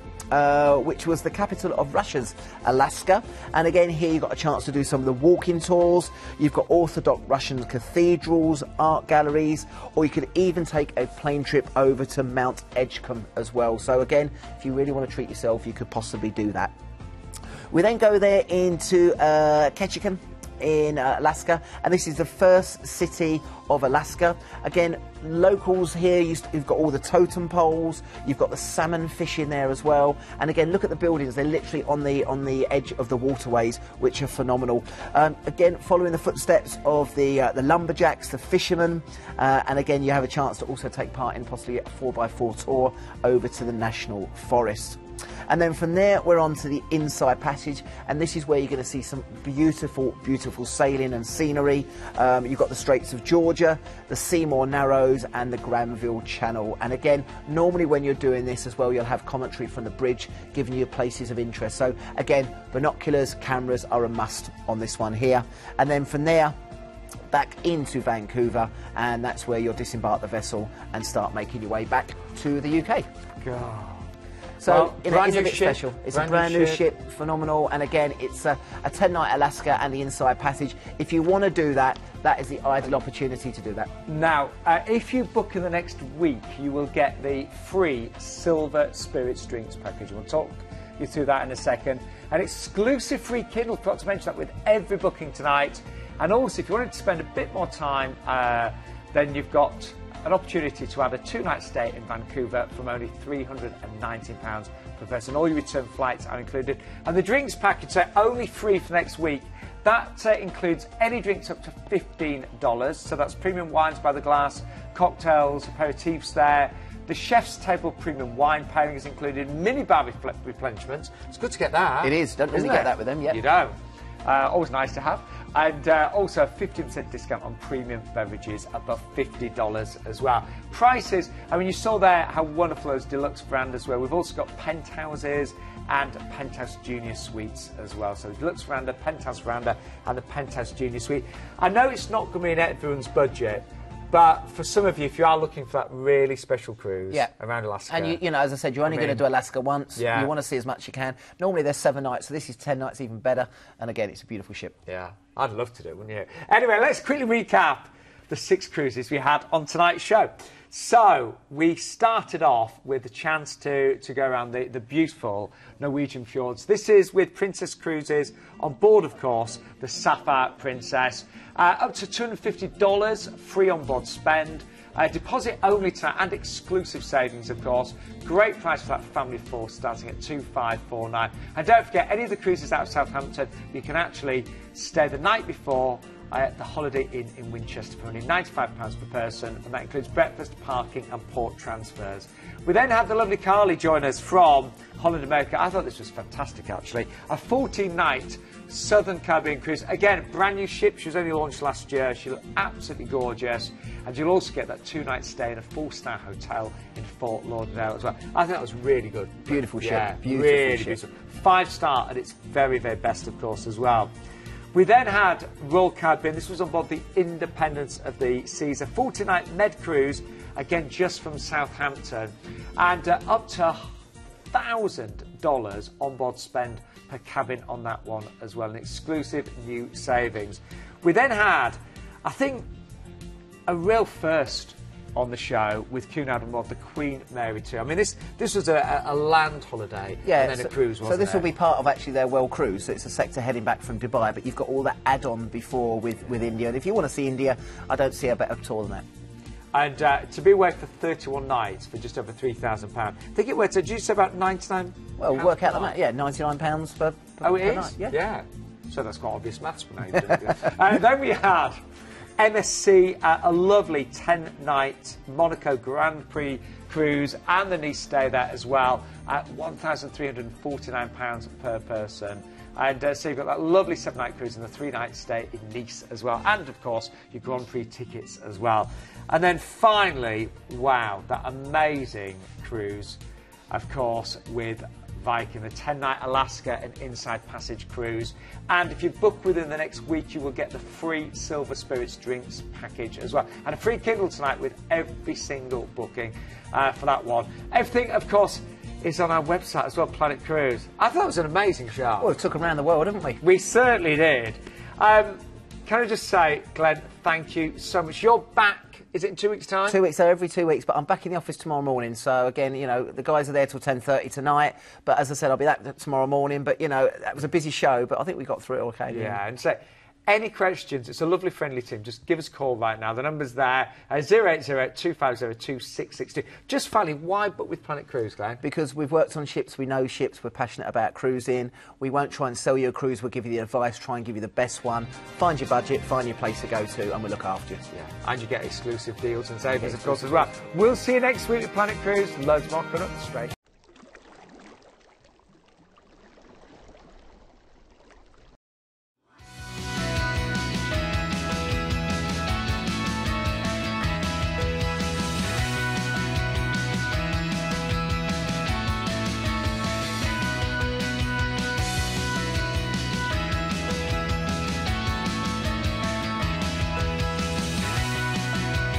Speaker 2: Which was the capital of Russia's Alaska. And again, here you've got a chance to do some of the walking tours. You've got Orthodox Russian cathedrals, art galleries, or you could even take a plane trip over to Mount Edgecombe as well. So again, if you really want to treat yourself, you could possibly do that. We then go there into Ketchikan in Alaska, and this is the first city of Alaska. Again, locals here, you've got all the totem poles, you've got the salmon fishing there as well, and again, look at the buildings, they're literally on the edge of the waterways, which are phenomenal. Again, following the footsteps of the lumberjacks, the fishermen, and again, you have a chance to also take part in possibly a 4x4 tour over to the National Forest. And then from there we're on to the Inside Passage, and this is where you're going to see some beautiful, beautiful sailing and scenery. You've got the Straits of Georgia, the Seymour Narrows, and the Granville Channel. And again, normally when you're doing this as well, you'll have commentary from the bridge giving you places of interest. So again, binoculars, cameras are a must on this one here. And then from there, back into Vancouver, and that's where you'll disembark the vessel and start making your way back to the UK.
Speaker 1: God.
Speaker 2: So
Speaker 1: Well,
Speaker 2: it's a bit special. It's a brand new ship, phenomenal, and again, it's a 10-night Alaska and the Inside Passage. If you want to do that, that is the ideal opportunity to do that.
Speaker 1: Now, if you book in the next week, you will get the free Silver Spirits Drinks package. We'll talk you through that in a second. An exclusive free Kindle, forgot to mention that with every booking tonight. And also, if you wanted to spend a bit more time, then you've got an opportunity to have a 2-night stay in Vancouver from only £319 per person. All your return flights are included. And the drinks package, so only free for next week. That includes any drinks up to $15. So that's premium wines by the glass, cocktails, aperitifs there. The chef's table premium wine pairing is included. Minibar replenishments. It's good to get that.
Speaker 2: It is. Don't really get that with them yet.
Speaker 1: You don't. Always nice to have. And also a 50% discount on premium beverages above $50 as well. Prices, I mean, you saw there how wonderful those deluxe verandas were. We've also got penthouses and penthouse junior suites as well. So deluxe veranda, penthouse veranda, and the penthouse junior suite. I know it's not going to be in everyone's budget, but for some of you, if you are looking for that really special cruise around Alaska.
Speaker 2: And, you know, as I said, you're only going to do Alaska once.
Speaker 1: Yeah.
Speaker 2: You want to see as much as you can. Normally there's 7 nights, so this is 10 nights, even better. And again, it's a beautiful ship.
Speaker 1: Yeah, I'd love to do it, wouldn't you? Anyway, let's quickly recap the 6 cruises we had on tonight's show. So we started off with the chance to go around the beautiful Norwegian fjords. This is with Princess Cruises on board, of course, the Sapphire Princess. Up to $250 free on board spend. Deposit only tonight and exclusive savings, of course. Great price for that family of 4, starting at 2,549. And don't forget, any of the cruises out of Southampton, you can actually stay the night before at the Holiday Inn in Winchester for only £95 per person, and that includes breakfast, parking and port transfers. We then have the lovely Carly join us from Holland America. I thought this was fantastic, actually. A 14-night Southern Caribbean cruise. Again, brand new ship. She was only launched last year. She looked absolutely gorgeous. And you'll also get that 2-night stay in a 4-star hotel in Fort Lauderdale as well. I think that was really good.
Speaker 2: Beautiful ship.
Speaker 1: Yeah,
Speaker 2: beautiful
Speaker 1: really
Speaker 2: ship.
Speaker 1: beautiful. 5-star at its very, very best, of course, as well. We then had Royal Caribbean. This was on board the Independence of the Seas, a 40-night med cruise, again just from Southampton, and up to $1,000 on-board spend per cabin on that one as well, an exclusive new savings. We then had, I think, a real first on the show with Cunard on board the Queen Mary 2. I mean, this was a land holiday,
Speaker 2: yeah,
Speaker 1: and then a cruise, wasn't
Speaker 2: it? So this
Speaker 1: it?
Speaker 2: will be part of actually their world cruise. So it's a sector heading back from Dubai, but you've got all that add-on before with India. And if you want to see India, I don't see a better tour than that.
Speaker 1: And to be away for 31 nights for just over £3,000. I think it worked. Did you say about 99?
Speaker 2: Well, work out the math. Yeah, £99 per
Speaker 1: Oh, it
Speaker 2: night.
Speaker 1: is?
Speaker 2: Yeah.
Speaker 1: So that's quite obvious maths for now. And then we had MSC, a lovely 10-night Monaco Grand Prix cruise and the Nice stay there as well at £1,349 per person. And so you've got that lovely 7-night cruise and the 3-night stay in Nice as well. And, of course, your Grand Prix tickets as well. And then finally, wow, that amazing cruise, of course, with Viking, the 10-night Alaska and Inside Passage cruise. And if you book within the next week, you will get the free Silver Spirits drinks package as well. And a free Kindle tonight with every single booking for that one. Everything, of course, is on our website as well, Planet Cruise. I thought it was an amazing show.
Speaker 2: Well, we took them around the world, haven't we?
Speaker 1: We certainly did. Can I just say, Glenn, thank you so much. You're back. Is it in 2 weeks' time?
Speaker 2: 2 weeks, so every 2 weeks, but I'm back in the office tomorrow morning. So again, you know, the guys are there till 10:30 tonight. But as I said, I'll be back tomorrow morning. But you know, that was a busy show, but I think we got through it okay.
Speaker 1: Yeah, and so any questions, it's a lovely friendly team. Just give us a call right now. The number's there, 0808 250 2662. Just finally, why book with Planet Cruise, Glenn?
Speaker 2: Because we've worked on ships, we know ships, we're passionate about cruising. We won't try and sell you a cruise, we'll give you the advice, try and give you the best one. Find your budget, find your place to go to, and we'll look after you.
Speaker 1: Yeah, and you get exclusive deals and savings, of course, as well. We'll see you next week with Planet Cruise. Loads more coming up straight.